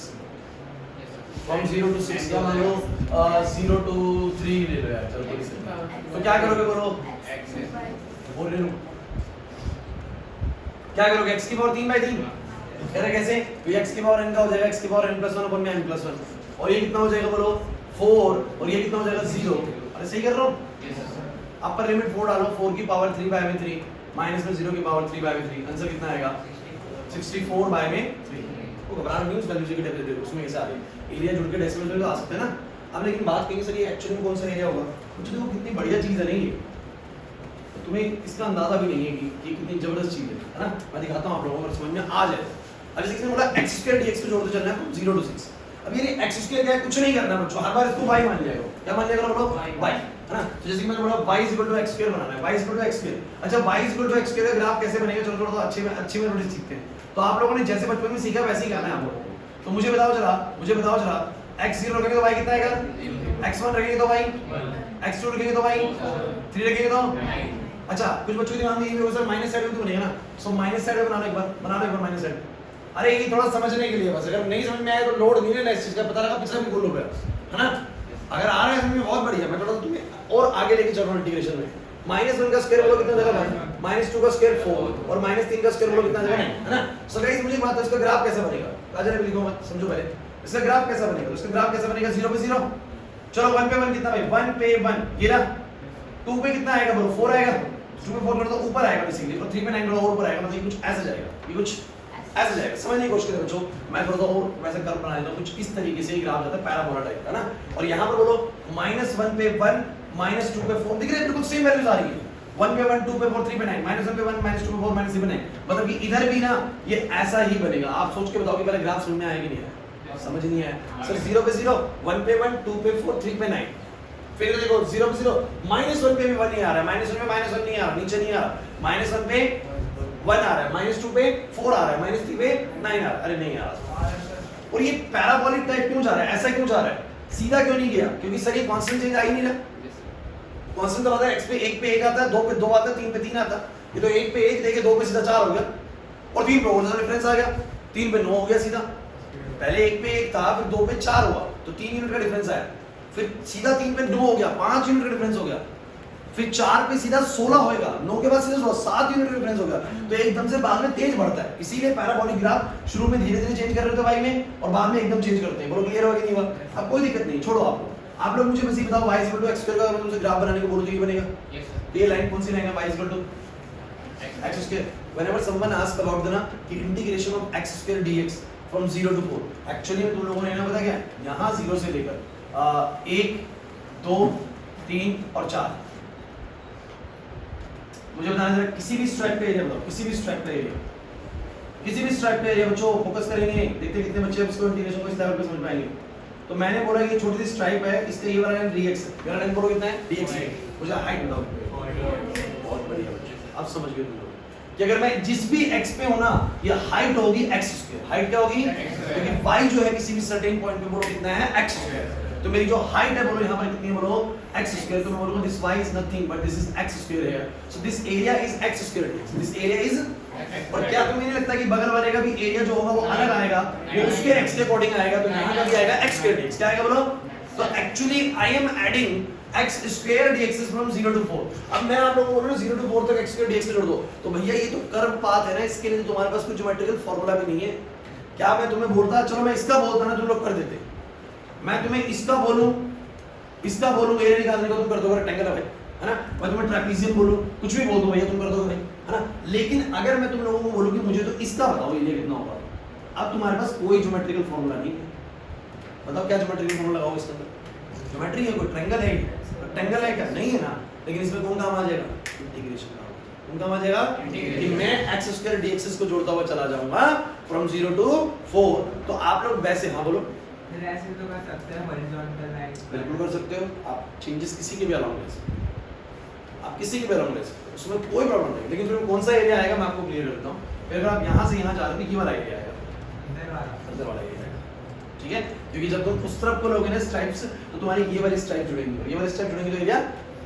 फ्रॉम 0 to 6 या मान लो 0 to 3 ले लो यार, चलो तो क्या करोगे बोलो, बोल रहे हो क्या करोगे, x की पावर 3/3 कह रहे कैसे, तो x की पावर n का हो जाएगा x की पावर n+1 अपॉन में n+1 और ये कितना हो जाएगा बोलो 4 और ये कितना हो जाएगा 0। अरे सही कर रहा हूं, अपर लिमिट 4 डालो, 4 की पावर 3/3 माइनस में 0 की पावर 3/3, आंसर कितना आएगा 64/3। वो घबराना नहीं, उस वैल्यू की डेफिनेट उसमें कैसे आ रही, एरिया जुड़ के डेसिमल में तो आ सकते हैं ना। अब लेकिन बात करेंगे सर ये एक्चुअली में कौन सा एरिया होगा, मुझे देखो कितनी बढ़िया चीज है नहीं ये, तुम्हें इसका अंदाजा भी नहीं है कि ये कितनी जबरदस्त चीज है ना। मैं दिखाता हूं आप लोगों को समझ में आ जाए। अब जैसे बोला x स्क्वायर dx को जोड़ते चलना है 0 to 6। अब ये x स्क्वायर क्या है, कुछ नहीं करना बच्चों, हर बार इसको y मान लिया करो, क्या मान लिया करो बोलो y, है ना। तो जैसे कि मैंने बोला y x स्क्वायर बनाना है, y x स्क्वायर। अच्छा y x स्क्वायर का ग्राफ कैसे बनेगा, चलो थोड़ा अच्छे में नोटिस सीखते हैं। तो आप लोगों ने जैसे बचपन में सीखा वैसे ही करना है आप लोगों को। तो मुझे बताओ जरा x0 रखेंगे तो y कितना आएगा, x1 रखेंगे तो y, x2 रखेंगे तो y, 3 रखेंगे तो। अच्छा कुछ बच्चों के दिमाग में ये भी हो सर माइनस साइड में तो बनेगा ना, सो माइनस साइड में बना लो एक बार माइनस साइड। अरे ये थोड़ा समझने के लिए बस, अगर नहीं समझ में आया तो लोड नहीं लेना इस चीज का, पता लगा पिछला भी गोल हो गया, है ना। अगर आ रहा है समझ में बहुत बढ़िया, मैं थोड़ा तुम्हें और आगे लेके चल रहा हूं इंटीग्रेशन में। -1 का स्क्वायर बोलो कितना जगह 1, -2 का स्क्वायर 4 और -3 का स्क्वायर बोलो कितना जगह 9, है ना। सो गाइस मुझे बात है इसका ग्राफ कैसे बनेगा, राजा ने लिखो मत समझो पहले इसका ग्राफ कैसा बनेगा। तो इसका ग्राफ कैसा बनेगा 0 पे 0, चलो 1 पे 1 कितना भाई 1 पे 1 ये रहा, 2 पे कितना आएगा बोलो 4 आएगा, 2 पे 4 करो तो ऊपर आएगा बेसिकली, और 3 पे 9 करो और ऊपर आएगा, मतलब ये कुछ ऐसा जाएगा, ये कुछ ऐसा जाएगा। समझने की कोशिश करो बच्चों, मैं थोड़ा और वैसे कर्व बना देता हूं, कुछ इस तरीके से ही ग्राफ जाता है पैराबोला टाइप का ना। और यहां पर बोलो -1 पे 1 -2 पे 4 दिख रहा है, बिल्कुल सेम वैल्यूज आ रही है, 1 पे 1 2 पे 4 3 पे 9, -1 पे 1 -2 पे 4 -3 पे 9, मतलब कि इधर भी ना ये ऐसा ही बनेगा। आप सोच के बताओ कि पहले ग्राफ समझ में आएगा कि नहीं आएगा, समझ नहीं आया सर। 0 पे 0, 1 पे 1 2 पे 4 3 पे 9, फिर देखो 0 पे 0 -1 पे भी 1 नहीं आ रहा है, -1 पे -1 नहीं आ रहा, नीचे नहीं आ रहा, -1 पे 1 आ रहा है, -2 पे 4 आ रहा है, -3 पे 9 आ रहा है, अरे नहीं आ रहा। और ये पैराबोलिक टाइप क्यों जा रहा है, ऐसा क्यों जा रहा है, सीधा क्यों नहीं गया, क्योंकि सर ये कांस्टेंट चेंज आ ही नहीं रहा। कांस्टेंट तो आता है x पे 1 पे 1 आता है, 2 पे 2 आता है, 3 पे 3 आता है। ये तो 1 पे 1 देके 2 पे सीधा 4 हो गया, और 3 पे और सा डिफरेंस आ गया, 3 पे 9 हो गया सीधा। पहले 1 पे 1 था, फिर 2 पे 4 हुआ, तो 3 यूनिट का डिफरेंस आया, फिर सीधा 3 पे 2 हो गया, 5 यूनिट का डिफरेंस हो गया। फिर 4 पे सीधा 16 होएगा, 9 के बाद सीधा 16, 7 यूनिट रेफरेंस होगा, तो एकदम से बाद में तेज बढ़ता है। इसीलिए पैराबोलिक ग्राफ शुरू में धीरे धीरे चेंज कर रहे थे भाई में, और बाद में एकदम चेंज करते हैं। बोलो क्लियर हुआ कि नहीं हुआ? अब कोई दिक्कत नहीं, छोड़ो आप लोग मुझे बस ये बताओ, y = x स्क्वायर का अगर मैं तुमसे ग्राफ बनाने को बोलूं तो ये बनेगा? तो ये लाइन कौन सी लाइन है? y = x square. whenever someone asks about the ना कि integration of x square dx from 0 to 4, actually में तुम लोगों ने ना पता क्या है, यहाँ 0 से लेकर 1 2 3 और 4, मुझे बताना जरा किसी भी स्ट्राइप का एरिया बताओ, किसी भी स्ट्राइप का एरिया, किसी भी स्ट्राइप का एरिया। बच्चों फोकस करेंगे, देखते कितने बच्चे इसको इंटीग्रेशन को इस लेवल पे समझ पाएंगे। तो मैंने बोला कि छोटी सी स्ट्राइप है, इसका ये वाला लाइन dx है, मेरा लाइन बोलो कितना है? dx है। मुझे हाइट बताओ। बहुत बढ़िया बच्चे, अब समझ गए तुम लोग कि अगर मैं जिस भी x पे हूं ना, ये हाइट होगी x स्क्वायर। हाइट क्या होगी? क्योंकि y जो है किसी भी सर्टेन पॉइंट पे बोलो कितना है? x square. तो मेरी जो हाइट है बोलो यहाँ पर कितनी है? बोलो x स्क्वायर। तो मैं बोलूंगा this y is nothing but this is x square here, so this area is x square, this area is। और क्या तुम्हें नहीं लगता कि बगल वाले का भी एरिया जो होगा वो अलग आएगा, वो उसके x के अकॉर्डिंग आएगा, तो यहाँ का भी आएगा x square dx। क्या आएगा बोलो? तो actually I am adding x square dx from 0 to 4। अब मैं आप लोगों को बोल रहा हूँ 0 to 4 तक x square dx से जोड़ दो, तो भैया ये तो कर्व पाथ है ना, इसके लिए तो तुम्हारे पास कोई ज्योमेट्रिकल फार्मूला भी नहीं है। क्या मैं तुम्हें बोलता, चलो मैं इसका बोलता ना, तुम लोग कर देते। मैं तुम्हें इसका बोलूं एरिया निकालने को, तुम कर दोगे रेक्टेंगल है ना। मैं तुम्हें ट्रापेजियम बोलूं, कुछ भी बोल दूं भैया तुम कर दोगे है ना। लेकिन अगर मैं तुम लोगों को बोलूं कि मुझे तो इसका बताओ एरिया कितना होगा, अब तुम्हारे पास कोई ज्योमेट्रिकल फार्मूला नहीं है। बताओ क्या ज्योमेट्रिकल फार्मूला लगाओ इसके अंदर? ज्योमेट्री है कोई? ट्रायंगल है? रेक्टेंगल है क्या? नहीं है ना। लेकिन इसमें कौन काम आ जाएगा? इंटीग्रेशन का। कौन काम आ जाएगा? कि मैं x स्क्वायर dx को जोड़ता हुआ चला जाऊंगा फ्रॉम 0 to 4। तो आप लोग वैसे, हाँ बोलो। ऐसे तो कर सकते हैं हॉरिजॉन्टल लाइन, बिल्कुल कर सकते हो आप, चेंजेस किसी के भी अलाउंग ले सकते हो, आप किसी के भी अलाउंग ले सकते हो, उसमें कोई प्रॉब्लम नहीं। लेकिन फिर कौन सा एरिया आएगा मैं आपको क्लियर करता हूँ। फिर अगर आप यहाँ से यहाँ जा रहे हो तो ये वाला एरिया आएगा, अंदर वाला एरिया आएगा, ठीक है। क्योंकि जब तुम उस तरफ को लोगे ना स्ट्राइप्स, तो तुम्हारी ये वाली स्ट्राइप जुड़ेंगी, और ये वाली स्ट्राइप जुड़ेंगी तो एरिया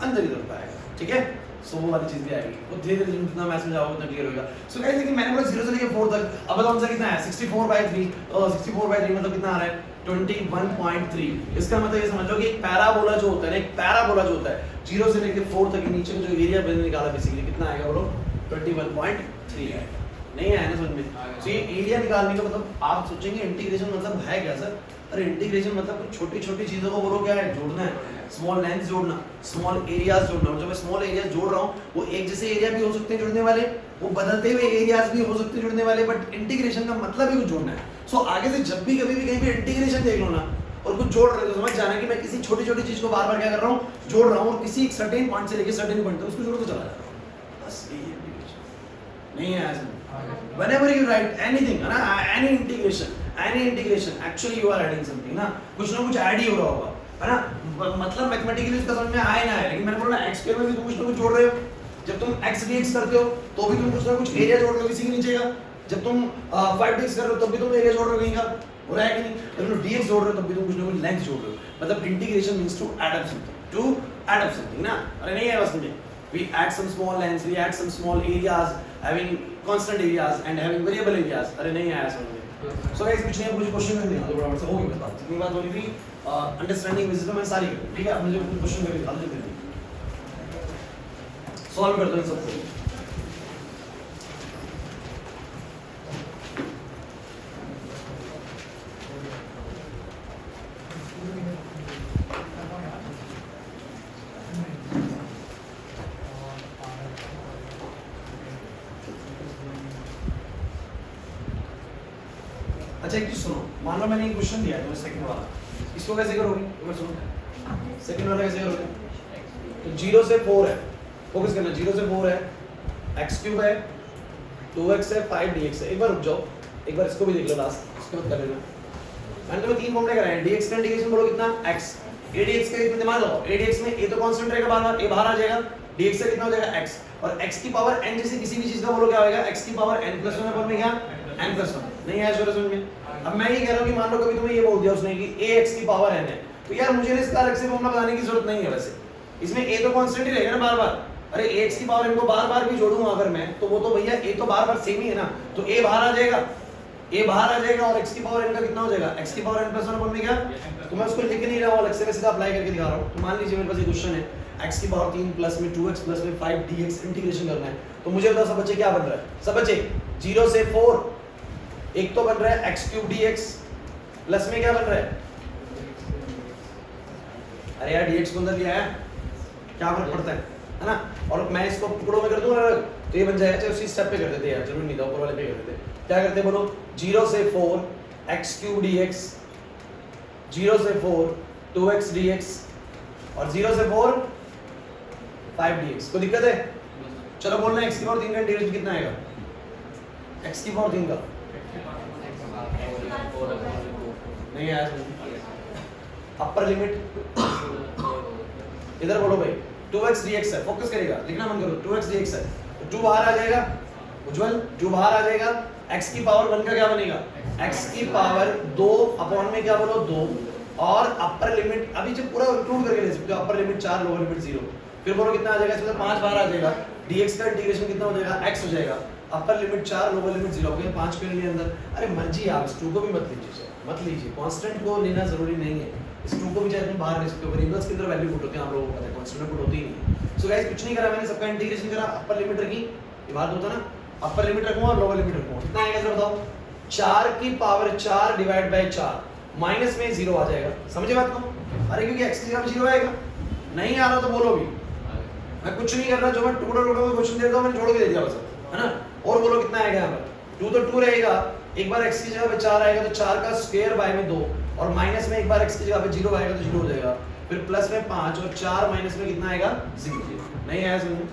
अंदर की तरफ आएगा, ठीक है। सो वो वाली चीज भी आएगी, वो धीरे धीरे जितना मैं समझाऊंगा उतना क्लियर होगा। सो गाइस लेकिन मैंने बोला 0 से लेके 4 तक, अब बताओ आंसर कितना है? 64/3। 64/3 मतलब कितना आ रहा है? 21.3। इसका मतलब ये समझ लो कि एक पैराबोला जो होता है ना, एक पैराबोला जो होता है 0 से लेके 4 तक के नीचे का जो एरिया मैंने निकाला बेसिकली कितना आएगा बोलो? 21.3 है। नहीं आया ना समझ में? तो ये एरिया निकालने का मतलब आप सोचेंगे इंटीग्रेशन मतलब है क्या सर? अरे इंटीग्रेशन मतलब कुछ छोटी छोटी चीजों को बोलो क्या है? जोड़ना है, स्मॉल लेंथ जोड़ना, स्मॉल एरियाज जोड़ना। और जब मैं स्मॉल एरियाज जोड़ रहा हूँ, वो एक जैसे एरिया भी हो सकते हैं जुड़ने वाले, वो बदलते हुए एरियाज भी हो सकते हैं जुड़ने वाले, बट इंटीग्रेशन का मतलब ही कुछ जोड़ना है। सो आगे से जब भी कभी भी कहीं भी इंटीग्रेशन देख लो ना और कुछ जोड़ रहे हो तो समझ जाना कि मैं किसी छोटी छोटी चीज को बार बार क्या कर रहा हूँ? जोड़ रहा हूँ, और किसी एक सर्टेन पॉइंट से लेके सर्टेन पॉइंट तक उसको जोड़ते चला जा रहा हूँ। बस यही इंटीग्रेशन नहीं है ऐसा। Whenever you write anything, है ना, any integration, actually you are adding something ना कुछ ऐड ही हो रहा होगा, है ना। मतलब मैथमेटिकली उसका समझ में आए ना आए, लेकिन मैंने बोला x स्क्वायर में भी तुम कुछ ना कुछ जोड़ रहे हो। जब तुम x dx करते हो तो भी तुम कुछ ना कुछ एरिया जोड़ रहे हो किसी के नीचे का। जब तुम 5dx कर रहे हो तब भी तुम एरिया जोड़ रहे हो कहीं का, हो रहा है कि नहीं? जब तुम dx जोड़ रहे हो तब भी तुम कुछ ना कुछ लेंथ जोड़ रहे हो। मतलब integration means to add up something, ना। अरे नहीं है बस में we add some small lengths, we add some small areas, having constant areas and having variable areas। अरे नहीं आया समझ में? So guys कुछ नहीं, मुझे क्वेश्चन करने हैं तो बराबर से होगी बात। जितनी बात हो रही थी अंडरस्टैंडिंग बेसिस पे मैं सारी कर, ठीक है। अब मुझे कुछ क्वेश्चन करके आगे चलते हैं, सॉल्व करते हैं सबको। अच्छा एक चीज सुनो, मान लो मैंने एक क्वेश्चन दिया है तुम्हें सेकंड वाला, इसको कैसे करोगे? एक बार सुनो, सेकंड वाला कैसे करोगे? तो 0 से 4 है, फोकस करना, 0 से 4 है, x³ है, 2x है, 5dx है। एक बार रुक जाओ, एक बार इसको भी देख लो लास्ट, इसके बाद कर लेना। मैंने तुम्हें तीन फॉर्मूले कराए हैं, dx का इंटीग्रेशन बोलो कितना? x। adx का कितना दिमाग लगाओ, adx में a तो कांस्टेंट रहेगा बार-बार, a बाहर आ जाएगा, dx से कितना हो जाएगा? x। और x की पावर n जैसे किसी भी चीज का बोलो क्या होगा? x की पावर n+1 है, बोल में क्या? n+1। नहीं है समझ में? अब मैं ये कह रहा हूँ कि मान लो कभी तुम्हें ये बोल दिया उसने कि ax की पावर n है, तो यार मुझे इसका अलग से फॉर्मूला बताने की जरूरत नहीं है। वैसे इसमें a तो कांस्टेंट ही रहेगा ना बार-बार। अरे ax की पावर n को बार-बार भी जोड़ूंगा अगर मैं, तो वो तो भैया a तो बार-बार सेम ही है ना, तो a बाहर आ जाएगा, ए बाहर आ जाएगा और x की पावर n का कितना हो जाएगा x की पावर n प्लस 1 अपॉन में क्या, तो मैं उसको लिख नहीं रहा हूँ, अलग से सीधा अप्लाई करके दिखा रहा हूँ। तो मान लीजिए मेरे पास ये क्वेश्चन है x की पावर 3 प्लस में 2x प्लस में 5 dx इंटीग्रेशन करना है। तो मुझे बताओ सब बच्चे क्या बन रहा है, सब बच्चे 0 से 4 एक तो बन रहा है x क्यूब dx प्लस में क्या बन रहा है, अरे यार dx को अंदर लिया है, क्या फर्क पड़ता है ना। और मैं इसको टुकड़ों में कर दूंगा तो ये बन जाएगा, चाहे उसी स्टेप पे कर देते यार, जरूर नहीं था ऊपर वाले पे कर देते। क्या करते बोलो, 0 से 4 x क्यूब dx, 0 से 4 2x dx और 0 से 4 5 dx। कोई दिक्कत है? चलो बोलना x की पावर 3 का इंटीग्रेशन कितना आएगा, x की पावर 3 का नहीं आया, अपर लिमिट इधर बोलो भाई 2x dx है, फोकस करेगा, लिखना मन करो 2x dx है, तो 2 बाहर आ जाएगा, उज्जवल 2 बाहर आ जाएगा, x की पावर 1 का क्या बनेगा, x की पावर 2 अपॉन में क्या बोलो 2 और अपर लिमिट अभी जब पूरा इंक्लूड करके ले सकते हो, अपर लिमिट 4 लोअर लिमिट 0, फिर बोलो कितना आ जाएगा, इसमें 5 बाहर आ जाएगा, dx का इंटीग्रेशन कितना हो जाएगा, x हो जाएगा, अपर लिमिट 4 लोअर लिमिट 0 हो गया, 5 क्यों लिए अंदर, अरे मर्जी आप इस 2 को भी मत लीजिए, मत लीजिए, कांस्टेंट को लेना जरूरी नहीं है, इस 2 को भी चाहे तुम बाहर ले सकते हो, वेरिएबल्स के अंदर वैल्यू पुट होते हैं, आप लोगों को पता है कांस्टेंट में पुट होती ही नहीं। सो गाइस कुछ नहीं करा मैंने, सबका इंटीग्रेशन करा, अपर लिमिट रखी, ये बात होता ना, अपर लिमिट रखूंगा और लोअर लिमिट रखूंगा, कितना आएगा जरा बताओ, 4 की पावर 4 डिवाइड बाय 4 माइनस में 0 आ जाएगा, समझे बात को, अरे क्योंकि x की जगह 0 आएगा, नहीं आ रहा तो बोलो भी, मैं कुछ नहीं कर रहा, जो मैं टुकड़ा टुकड़ा में क्वेश्चन देता हूं मैंने जोड़ के दे दिया बस, है ना। और बोलो कितना आएगा यहाँ पर, 2 तो 2 रहेगा, एक बार x की जगह पे 4 आएगा तो 4 का स्क्वायर बाय में 2 और माइनस में एक बार x की जगह पे 0 आएगा तो 0 हो जाएगा, फिर प्लस में 5 और 4 माइनस में कितना आएगा 0, नहीं आया समझ में,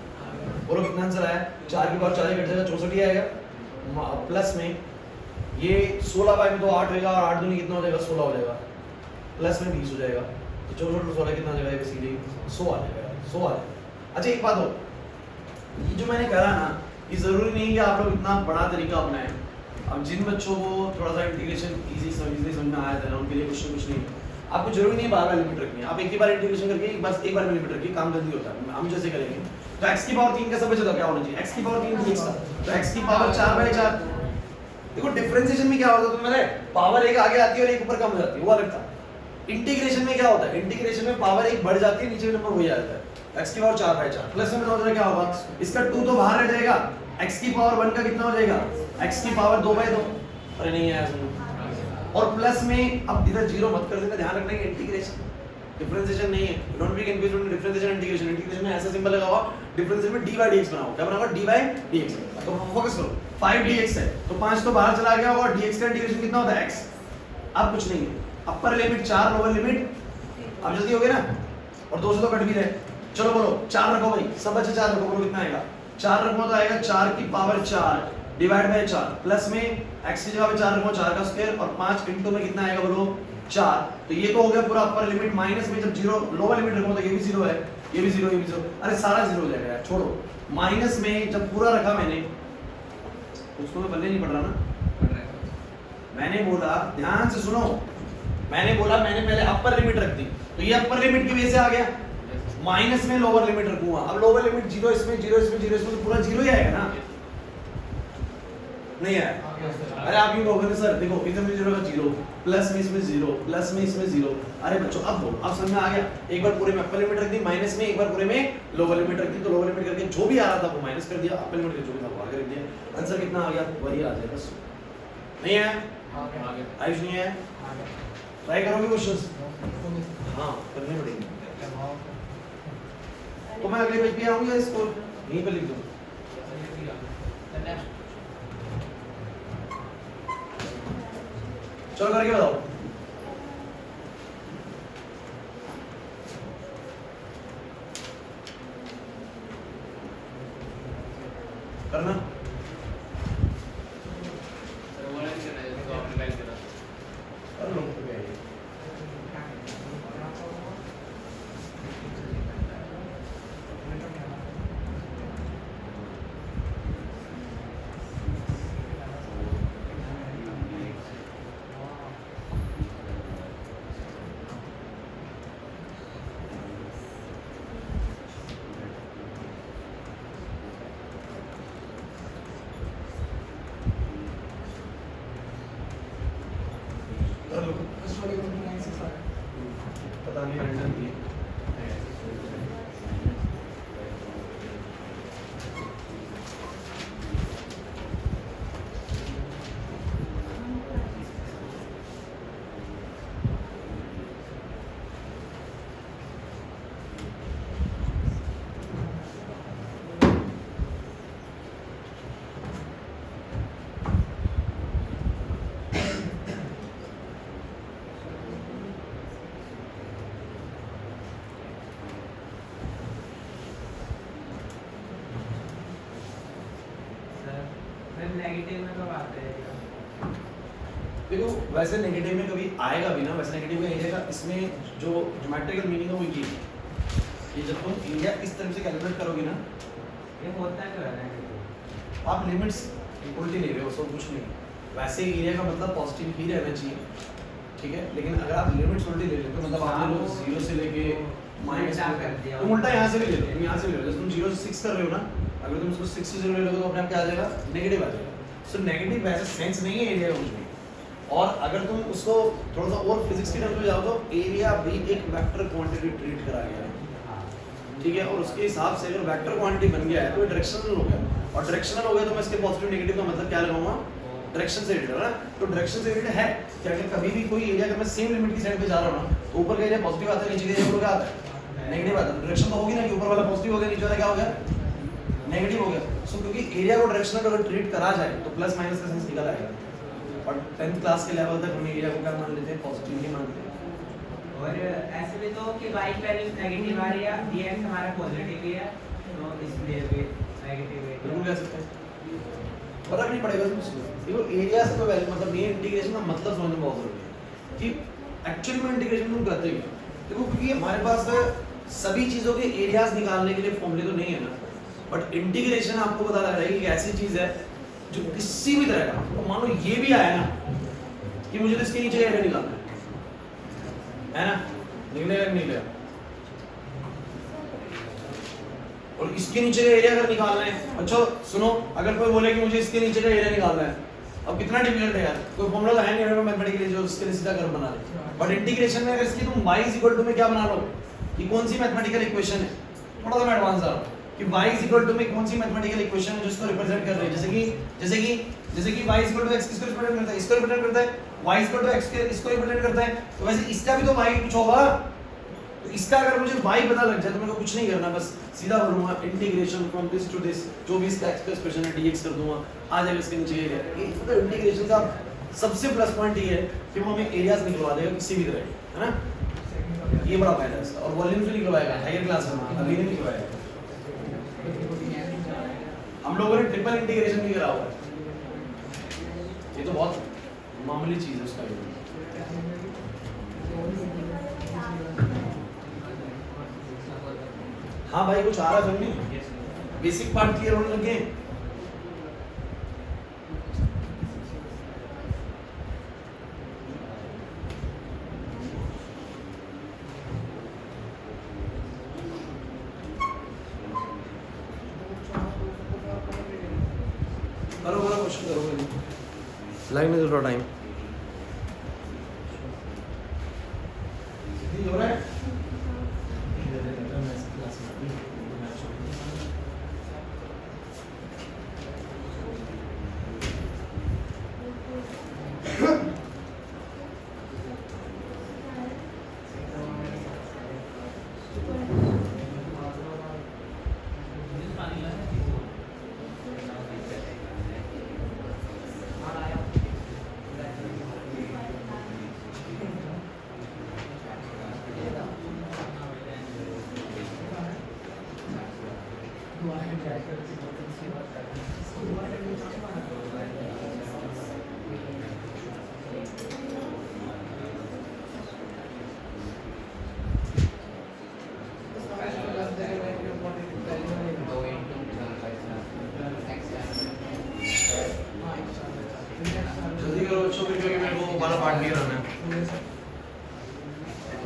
बोलो कितना आंसर आया, 4 की पावर 4 कट जाएगा 64 ही आएगा, प्लस में ये 16 बाय में 2 8 होगा और 8 दूनी कितना हो जाएगा 16 हो जाएगा, प्लस में 20 हो जाएगा, तो 64 16 कितना हो जाएगा सीधे 100 आ जाएगा, 100 आ जाएगा। अच्छा एक बात हो, ये जो मैंने करा ना, ये जरूरी नहीं कि आप लोग इतना बड़ा तरीका अपनाएं। अब जिन बच्चों को थोड़ा सा इंटीग्रेशन इजी समझ में आया था ना, उनके लिए कुछ नहीं, आपको जरूरी नहीं बार बार लिमिट रखनी है, आप एक ही बार इंटीग्रेशन करके बस एक बार में लिमिट रखिए, काम जल्दी होता है, हम जैसे करेंगे। तो x की पावर 3 का सब बचा क्या होना चाहिए, x की पावर 3 dx का, तो x की पावर 4 बाय 4, देखो डिफरेंशिएशन में क्या होता है, तुम्हें पावर एक आगे आती है और एक ऊपर कम हो जाती है, वो अलग था। इंटीग्रेशन में क्या होता है, इंटीग्रेशन में पावर एक बढ़ जाती है, नीचे नंबर वही आ जाता है, x की पावर 4 बाय 4 प्लस में बताओ जरा क्या होगा, इसका 2 तो बाहर रह जाएगा, x की पावर 1 का कितना हो जाएगा, x की पावर 2 बाय 2, अरे नहीं आया समझ, और प्लस में अब इधर 0 मत कर देना, ध्यान रखना है इंटीग्रेशन डिफरेंशिएशन नहीं है, don't be confused with differentiation integration. Integration में ऐसा सिंबल लगा हुआ, डिफरेंशिएशन में dy dx बनाओ, क्या बनाओगे dy dx, तो फोकस करो 5 dx है तो 5 तो बाहर चला गया होगा, dx का इंटीग्रेशन कितना होता है x, अब कुछ नहीं है, अपर लिमिट 4 लोअर लिमिट, अब जल्दी हो गया ना, और 2 से तो कट भी रहे, चलो बोलो 4 रखो भाई, सब बच्चे 4 रखो, बोलो कितना आएगा, 4 रखो तो आएगा 4 की पावर 4 डिवाइड बाय 4 प्लस में x की जगह पे 4 रखो 4 का स्क्वायर और 5 इनटू में कितना आएगा बोलो 4, तो ये तो हो गया पूरा अपर लिमिट, माइनस में जब 0 लोअर लिमिट रखो तो ये भी 0 है, ये भी 0, ये भी 0, अरे सारा 0 हो जाएगा यार, छोड़ो, माइनस में जब पूरा रखा मैंने, उसको मैं पल्ले नहीं पढ़ रहा ना, मैंने बोला ध्यान से सुनो, मैंने बोला मैंने पहले अपर लिमिट रख दी, तो ये अपर लिमिट की वजह से आ गया, माइनस में लोअर लिमिट रखूंगा, अब लोअर लिमिट 0 इसमें 0 इसमें 0 इसमें तो पूरा 0 ही आएगा ना, नहीं आया, अरे आप यूं कहोगे सर देखो इसमें 0 का 0 प्लस में इसमें 0 प्लस में इसमें 0, अरे बच्चों अब बोलो, अब समझ में आ गया, एक बार पूरे में अपर लिमिट रख दी, माइनस में एक बार पूरे में लोअर लिमिट रख दी, तो लोअर लिमिट करके जो भी आ रहा था वो माइनस कर दिया, अपर लिमिट जो भी था वो आगे रख दिया, आंसर कितना आ गया वही आ जाएगा, नहीं है आयुष नहीं है, ट्राई करोगे क्वेश्चंस, हाँ करने पड़ेंगे, तो मैं अगले पेज पे आऊंगा, इसको यहीं पे लिख दूं, चलो करके बताओ, करना कर लो, पता नहीं रैंडम की नेगेटिव में कब आते हैं? देखो वैसे नेगेटिव में कभी आएगा भी ना, वैसे नेगेटिव में एरिया का इसमें जो ज्योमेट्रिकल मीनिंग है वो ये जब तुम एरिया इस तरह से कैलकुलेट करोगे ना, ये होता क्यों है नेगेटिव? आप लिमिट्स उल्टी ले रहे हो, सब कुछ नहीं। वैसे एरिया का मतलब पॉजिटिव ही रहना चाहिए, ठीक है, लेकिन अगर आप लिमिट्स उल्टी ले लेते हो मतलब आप ले लो 0 से लेके माइनस कर दिया, तुम उल्टा यहाँ से भी ले लो, तुम यहाँ से भी ले लो। जैसे तुम 0 से 6 कर रहे हो ना, अगर तुम उसको 6 से 0 ले लोगे तो अपने आप क्या आ जाएगा, नेगेटिव आ जाएगा। सो नेगेटिव वैसे सेंस नहीं है एरिया का कुछ भी। और अगर तुम उसको थोड़ा सा और फिजिक्स की टर्म में जाओ तो एरिया भी एक वेक्टर क्वांटिटी ट्रीट करा गया है, ठीक है, और उसके हिसाब से अगर वेक्टर क्वांटिटी बन गया है तो डायरेक्शनल हो गया, और डायरेक्शनल हो गया तो मैं इसके पॉजिटिव नेगेटिव का मतलब क्या लगाऊंगा, डायरेक्शन से रिलेटेड है ना। तो डायरेक्शन से रिलेटेड है कि अगर कभी भी कोई एरिया अगर मैं सेम लिमिट की साइड पे जा रहा हूं ना, तो ऊपर का एरिया पॉजिटिव आता है, नीचे का एरिया क्या आता है, नेगेटिव आता है। डायरेक्शन तो होगी ना कि ऊपर वाला पॉजिटिव हो गया, नीचे वाला क्या हो गया, नेगेटिव हो गया। सो क्योंकि एरिया को डायरेक्शनल अगर ट्रीट करा जाए तो प्लस माइनस का सेंस निकल आएगा। और 10th क्लास के लेवल तक हम एरिया को क्या मान लेते हैं, पॉजिटिव ही मानते हैं। और ऐसे भी तो कि y की वैल्यू नेगेटिव आ रही है, dx हमारा पॉजिटिव ही है, तो इसलिए भी नेगेटिव है। बिल्कुल कह सकते हैं, फर्क नहीं पड़ेगा। देखो एरिया से तो वैल्यू मतलब ये इंटीग्रेशन का मतलब समझना बहुत जरूरी है कि एक्चुअली में इंटीग्रेशन तुम करते ही हो। देखो क्योंकि हमारे पास सभी चीज़ों के एरियाज निकालने के लिए फॉर्मूले तो नहीं है ना, बट इंटीग्रेशन आपको पता लग रहा है कि एक ऐसी चीज़ है जो किसी भी तरह का, तो मान लो ये भी आया ना कि मुझे तो इसके नीचे का एरिया निकालना है ना, निकलेगा नहीं निकलेगा, और इसके नीचे का एरिया अगर निकालना है, अच्छा सुनो, अगर कोई बोले कि मुझे इसके नीचे का एरिया निकालना है, अब कितना डिफिकल्ट है यार, कोई फॉर्मूला तो है नहीं मैथमेटिकली जो इसके लिए सीधा कर्व बना ले। बट इंटीग्रेशन में अगर इसकी तुम y इक्वल टू में क्या बना लो कि कौन सी मैथमेटिकल इक्वेशन है, थोड़ा सा मैं एडवांस आ रहा हूं कि y इक्वल टू में कौन सी मैथमेटिकल इक्वेशन है जो इसको रिप्रेजेंट कर रही है, जैसे कि y इक्वल टू x किसको रिप्रेजेंट करता है, इसको रिप्रेजेंट करता है, y इक्वल टू x के इसको रिप्रेजेंट करता है, तो वैसे इसका भी तो y कुछ होगा। तो इसका अगर मुझे y पता लग जाए तो मेरे को कुछ नहीं करना, बस सीधा बोलूंगा integration from this to this, जो भी इसका एक्सप्रेशन है dx कर दूंगा, आ जाएगा इसके नीचे एरिया। ये मतलब इंटीग्रेशन का सबसे प्लस पॉइंट ये है कि वो हमें एरियाज निकलवा देगा किसी भी तरह के, है ना, ये बड़ा फायदा है इसका। और वॉल्यूम भी निकलवाएगा हायर क्लास में, अभी नहीं निकलवाएगा। हम लोगों ने ट्रिपल इंटीग्रेशन भी करा हुआ है, ये तो बहुत मामूली चीज है उसका। हाँ भाई कुछ आ रहा है, बेसिक पार्ट क्लियर होने लगे। करो करो क्वेश्चन करो, लाइन में थोड़ा टाइम हो रहा है।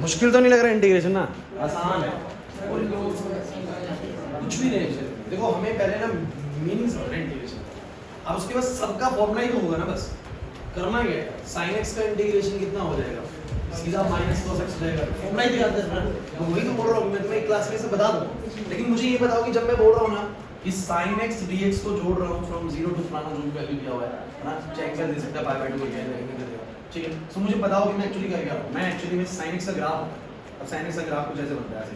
मुश्किल तो नहीं लग रहा इंटीग्रेशन ना, आसान है कुछ भी नहीं। देखो हमें पहले ना मीनिंग समझना है इंटीग्रेशन, अब उसके बाद सबका फॉर्मूला ही तो होगा ना, बस करना ही है। sin x का इंटीग्रेशन कितना हो जाएगा, सीधा माइनस cos x हो जाएगा। फॉर्मूला ही याद रखना। तो वही तो बोल रहा हूँ मैं तुम्हें एक क्लास में से बता दूँ। लेकिन मुझे ये बताओ कि जब मैं बोल रहा हूँ ना कि sin x dx को जोड़ रहा हूँ फ्रॉम 0 टू फलाना जो भी वैल्यू दिया हुआ है ना, चेक कर दे सकता है पाई बाय 2 क्या ठीक है। सो मुझे बताओ कि मैं एक्चुअली कर क्या रहा हूँ। मैं एक्चुअली में sin x का ग्राफ होता है। अब sin x का ग्राफ कुछ ऐसे बनता है ऐसे।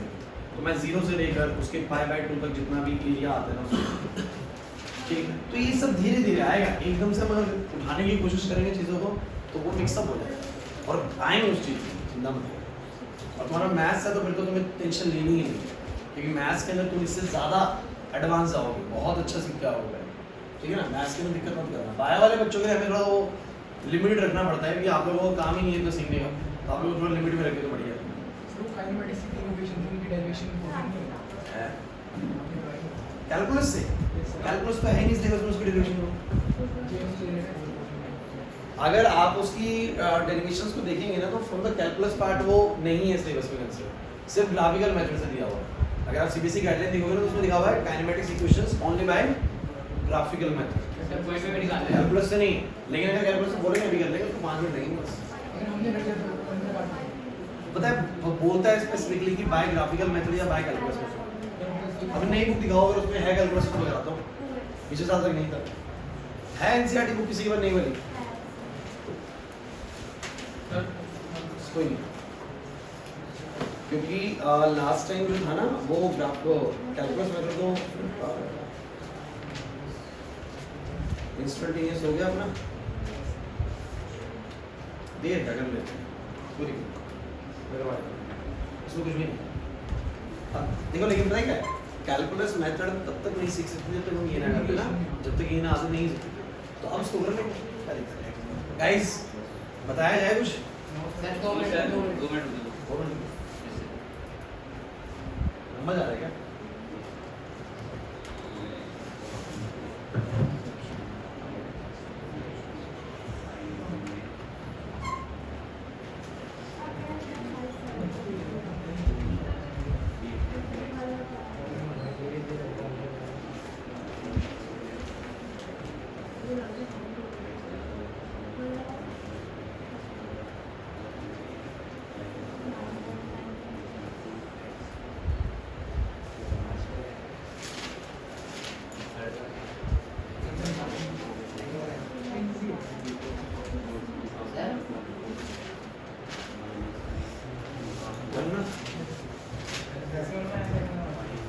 तो मैं 0 से लेकर उसके पाई बाय 2 तक जितना भी एरिया आता है ना उसको ठीक है। तो ये सब धीरे धीरे आएगा। एकदम से हम अगर उठाने की कोशिश करेंगे चीज़ों को तो वो मिक्सअप हो जाएगा और आएंगे उस चीज़ की चिंता मत करो। और तुम्हारा मैथ्स है तो फिर तो तुम्हें टेंशन लेनी ही नहीं, क्योंकि मैथ्स के अंदर तुम इससे ज़्यादा एडवांस जाओगे, बहुत अच्छा सीख के आओगे ठीक है ना। मैथ्स के अंदर दिक्कत मत करना। बायो वाले बच्चों के लिए हमें थोड़ा वो लिमिटेड रखना पड़ता है कि आप लोगों को काम ही नहीं है तो सीखने का, तो आप लोग थोड़ा लिमिट में रखें तो बढ़िया है। कैलकुलस से कैलकुलस तो है ही नहीं सिलेबस में उसकी डेरिवेशन हो। अगर आप उसकी डेरिवेशंस को देखेंगे ना तो फ्रॉम द कैलकुलस पार्ट वो नहीं है सिलेबस में कंसीडर, सिर्फ ग्राफिकल मेथड से दिया हुआ है। अगर आप सीबीएसई गाइडलाइन देखोगे ना तो उसमें लिखा हुआ है kinematics equations only by graphical method, calculus से नहीं। लेकिन अगर कैलकुलस से बोलेंगे अभी कर लेंगे तो 5 मिनट नहीं बस। पता है वो बोलता है स्पेसिफिकली कि बाय ग्राफिकल मेथड या बाय कैलकुलस मेथड। अभी नई बुक दिखाओ अगर उसमें है कैलकुलस तो बताता हूँ, पिछले साल तक नहीं था। है एनसीईआरटी बुक किसी के पास नहीं बनी कोई नहीं, क्योंकि लास्ट टाइम जो था ना वो कैलकुलस मेथड तो इंस्टेंटेनियस हो गया अपना, देर क्या कर लेते पूरी इसमें कुछ भी नहीं। देखो लेकिन पता है क्या है, कैलकुलस मेथड तब तक नहीं सीख सकते जब तक हम ये ना करते ना, जब तक ये ना आदत नहीं सीखते। तो अब इसको कर लेंगे गाइस, बताया जाए कुछ 2 मिनट मजा आ रहा है क्या?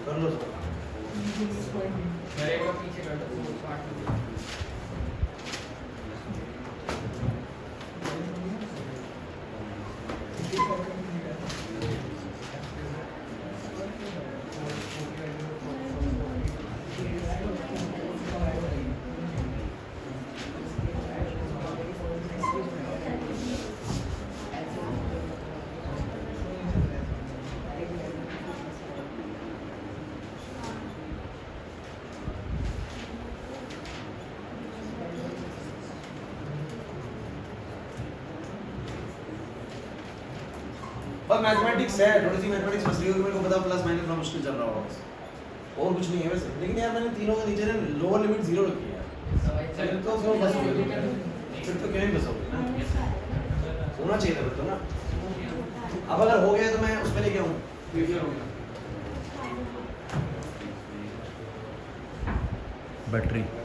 कर लो पर मैथमेटिक्स है, थोड़ी सी मैथमेटिक्स मसली होगी, मेरे को पता प्लस माइनस थोड़ा मुश्किल चल रहा होगा और कुछ नहीं है वैसे। लेकिन यार मैंने तीनों के नीचे ना लोअर लिमिट 0 रखी है, फिर तो क्यों फंसोगे, फिर तो क्यों ही फंसोगे ना, होना चाहिए था तो ना। अब अगर हो गया तो मैं उसमें लेके आऊँ बैटरी जाने वाली बैटरी है।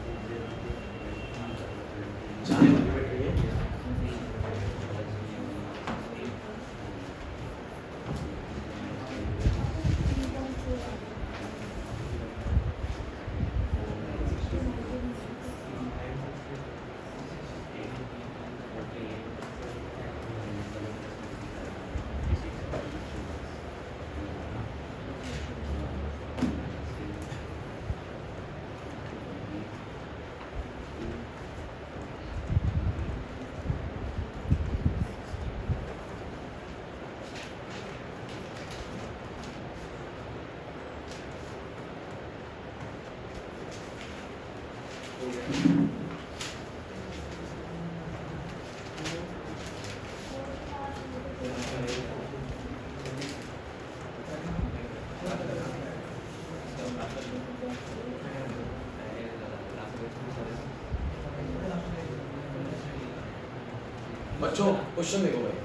बच्चों क्वेश्चन देखो भाई,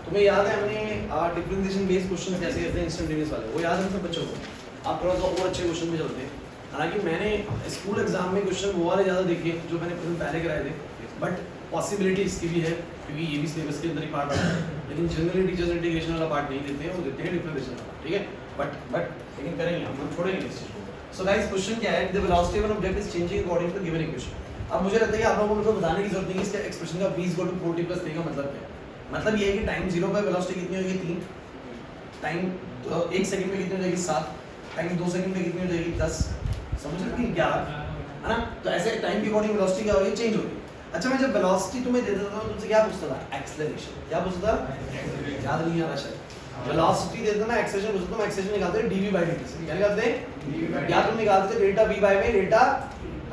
तुम्हें याद है हमने डिफरेंशिएशन बेस्ड क्वेश्चन कैसे करते हैं इंस्टेंटेनियस वाले, वो याद है सब बच्चों को? आप थोड़ा सा और अच्छे क्वेश्चन में चलते हैं। हालांकि मैंने स्कूल एग्जाम में क्वेश्चन वो वाले ज़्यादा देखे जो मैंने पहले कराए थे, बट पॉसिबिलिटी इसकी भी है क्योंकि ये भी सिलेबस के अंदर ही पार्ट आता है, लेकिन जनरली टीचर्स इंटीग्रेशन वाला पार्ट नहीं देते हैं, वो देते हैं डिफरेंशिएशन वाला, ठीक है? बट लेकिन करेंगे हम छोड़ेंगे इस चीज़ को। सो गाइस क्वेश्चन क्या है, the velocity of an object is changing according to given equation. अब मुझे लगता है कि आप लोगों को बताने की जरूरत नहीं है इसका एक्सप्रेशन का v = 40 + 3 का मतलब क्या है। मतलब ये है कि टाइम 0 पर वेलोसिटी कितनी होगी 3, टाइम 1 सेकंड में कितनी हो जाएगी 7, टाइम 2 सेकंड में कितनी हो जाएगी 10, समझ रहे हो 11, है ना? तो ऐसे टाइम के अकॉर्डिंग वेलोसिटी क्या होगी, चेंज होगी। अच्छा मैं जब वेलोसिटी तुम्हें दे देता था तुमसे क्या पूछता था, एक्सेलरेशन। क्या पूछता था? याद नहीं आ रहा शायद। वेलोसिटी दे देता ना, एक्सेलरेशन पूछता था, एक्सेलरेशन निकालते थे dv/dt से। क्या निकालते हैं? या तुम निकालते थे डेल्टा v/v में डेल्टा,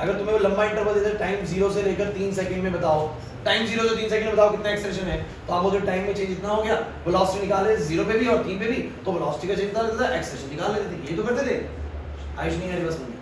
अगर तुम्हें वो लंबा इंटरवल देते टाइम 0 से लेकर 3 सेकंड में बताओ, टाइम 0 से 3 सेकंड में बताओ कितना एक्सेलरेशन है, तो आप बोलते टाइम में चेंज इतना हो गया, वेलोसिटी निकाले 0 पे भी और 3 पे भी, तो वेलोसिटी का चेंज कितना रहता था, एक्सेलरेशन निकाल लेते थे। ये तो करते थे आयुष नहीं है बस में।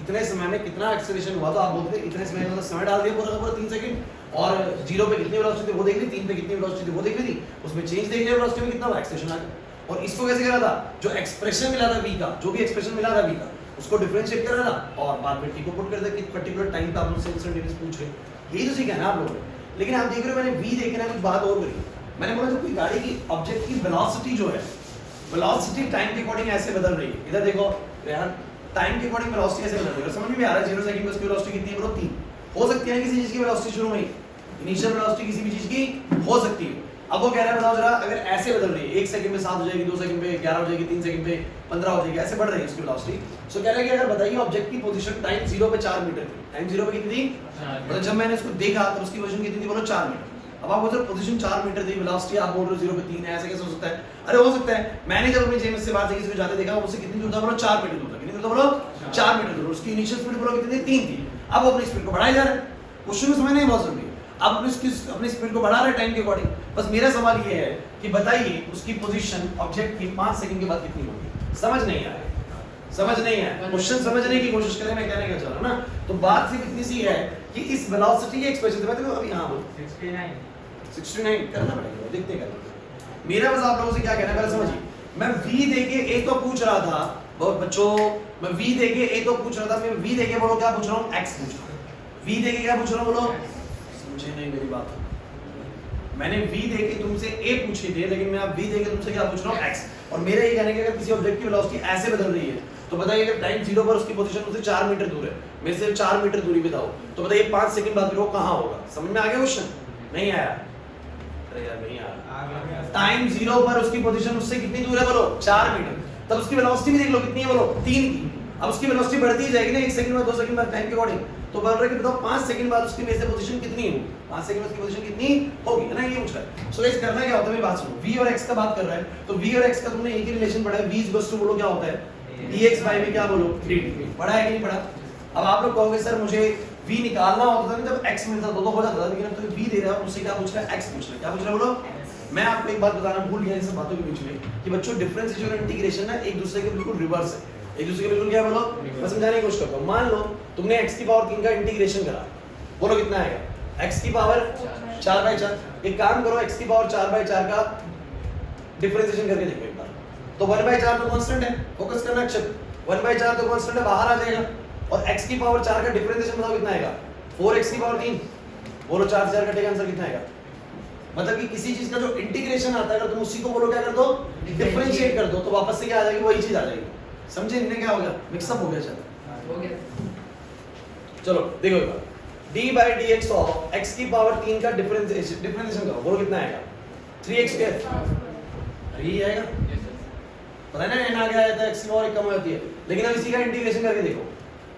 इतने समय में कितना एक्सेलरेशन हुआ, तो आप बोलते थे इतने समय में, मतलब समय डाल दिया पूरा का पूरा 3 सेकंड, और 0 पे कितनी वेलोसिटी थी वो देख ली, 3 पे कितनी वेलोसिटी थी वो देख ली थी, उसमें चेंज देख लिया वेलोसिटी में कितना हुआ, एक्सेलरेशन आ गया। और इसको कैसे करा था, जो एक्सप्रेशन मिला था v का, जो भी एक्सप्रेशन मिला था v का, उसको डिफरेंशिएट करना था और बाद में t को पुट कर दे कि पर्टिकुलर टाइम पे आप लोग से इंस्टेंटेनियस पूछ रहे, यही तो सीखा है ना आप लोगों ने। लेकिन आप देख रहे हो मैंने v देखे ना कुछ बात और करी, मैंने बोला जो कोई गाड़ी की ऑब्जेक्ट की वेलोसिटी जो है, वेलोसिटी टाइम के अकॉर्डिंग ऐसे बदल रही है। इधर देखो यार, टाइम के अकॉर्डिंग वेलोसिटी ऐसे बदल रही है, समझ में भी आ रहा है। 0 सेकंड में उसकी वेलोसिटी कितनी है ब्रो, 3 हो सकती है किसी चीज की वेलोसिटी शुरू में ही, इनिशियल वेलोसिटी किसी भी चीज की हो सकती है। अब वो कह रहा है बताओ जरा, अगर ऐसे बदल रही है 1 सेकंड में 7 हो जाएगी, 2 सेकंड में 11 हो जाएगी, 3 सेकंड में 15 हो जाएगी, ऐसे बढ़ रही है उसकी वेलोसिटी। सो कह रहा है कि अगर बताइए ऑब्जेक्ट की पोजीशन टाइम 0 पे 4 मीटर थी, टाइम 0 पे कितनी थी, मतलब जब मैंने इसको देखा तो उसकी पोजीशन कितनी थी, बोलो 4 मीटर। अब आप बोलते हो पोजीशन 4 मीटर थी, वेलोसिटी आप बोल रहे हो 0 पे 3 है, ऐसे कैसे हो सकता है? अरे हो सकता है, मैंने जब अपनी जेम्स से बात की, किसी को जाते देखा, उससे कितनी दूर था, बोलो 4 मीटर दूर था। कितनी दूर था, बोलो 4 मीटर दूर। उसकी इनिशियल स्पीड बोलो कितनी थी, 3 थी। अब वो अपनी स्पीड को बढ़ाई जा रहा है, क्वेश्चन में समझना ही बहुत जरूरी है। अब अपनी स्पीड को बढ़ा रहे हैं टाइम के अकॉर्डिंग। बस मेरा सवाल ये है कि बताइए उसकी पोजीशन ऑब्जेक्ट की 5 सेकंड के बाद कितनी होगी। समझ नहीं आया, समझ नहीं आया, क्वेश्चन समझने की कोशिश करें, मैं कहने का चाह रहा हूं ना। तो बात सिर्फ इतनी सी है कि इस वेलोसिटी की एक्सप्रेशन मैं तो अभी यहां बोल 69 करना पड़ेगा, देखते हैं। मेरा बस आप लोगों से क्या कहना है पहले समझिए। मैं v देके a तो पूछ रहा था, बहुत बच्चों, मैं v देके a तो पूछ रहा था, मैं v देके बोलो क्या पूछ रहा हूं, x पूछ रहा हूं। v देके क्या पूछ रहा हूं, बोलो समझे नहीं मेरी बात। मैंने v देके तुमसे a पूछी थी, लेकिन मैं अब v देके तुमसे क्या पूछ रहा हूं, x। और मेरा ये कहने का अगर किसी ऑब्जेक्ट की वेलोसिटी ऐसे बदल रही है, तो बताइए अगर टाइम 0 पर उसकी पोजीशन मुझसे 4 मीटर दूर है, मेरे से 4 मीटर दूरी बताओ, तो बताइए 5 सेकंड बाद वो कहां होगा। समझ में आ गया क्वेश्चन? नहीं आया? अरे यार नहीं आया। टाइम 0 पर उसकी पोजीशन उससे कितनी दूर है, बोलो 4 मीटर। तब उसकी वेलोसिटी भी देख लो कितनी है, बोलो 3 की। अब उसकी वेलोसिटी बढ़ती जाएगी ना 1 सेकंड में, 2 सेकंड में, टाइम के अकॉर्डिंग। तो बोल रहे कि बताओ 5 सेकंड बाद उसकी मेरे से पोजीशन कितनी होगी, 5 सेकंड में उसकी पोजीशन कितनी होगी, है ना, ये पूछ रहा है। सो गाइस करना क्या होता है, मेरी बात सुनो। v और x का बात कर रहा है, तो v और x का तुमने एक ही रिलेशन पढ़ा है, v = बोलो क्या होता है, dx/v क्या बोलो, dt। पढ़ा है कि नहीं पढ़ा? अब आप लोग कहोगे सर मुझे v निकालना होता था ना जब x मिलता तो हो जाता था, लेकिन अब तो v दे रहा है, उससे क्या पूछ रहा है, x पूछ रहा है। क्या पूछ रहा है, बोलो। मैं आपको एक बात बताना भूल गया इन सब बातों के बीच में कि बच्चों डिफरेंशिएशन और इंटीग्रेशन ना एक दूसरे के बिल्कुल रिवर्स है। एक दूसरे के बिल्कुल क्या है, बोलो। मैं समझाने की कोशिश करता हूं। मान लो तुमने x की पावर 3 का इंटीग्रेशन करा, बोलो कितना आएगा, x की पावर 4/4। एक काम करो, x की पावर 4/4 का डिफरेंशिएशन करके देखो एक बार। तो 1/4 तो कांस्टेंट है, फोकस करना अक्षर, 1/4 तो कांस्टेंट है, बाहर आ जाएगा। और x की पावर 4 का डिफरेंशिएशन बताओ कितना आएगा, 4x की पावर 3। बोलो 4 से 4 कटेगा, आंसर कितना आएगा। मतलब कि किसी चीज का जो इंटीग्रेशन आता है, अगर तुम उसी को बोलो क्या कर दो, डिफरेंशिएट कर दो, तो वापस से क्या आ जाएगी, वही चीज आ जाएगी। समझे? इनने क्या हो गया, मिक्सअप हो गया। चलो हो गया, चलो देखो एक बार, d/dx ऑफ x की पावर 3 का डिफरेंशिएशन करो, बोलो कितना आएगा, 3x स्क्वायर। ये आएगा, पता है ना, n आ गया था, x की पावर 1 कम हो जाती है। लेकिन अब इसी का इंटीग्रेशन करके देखो,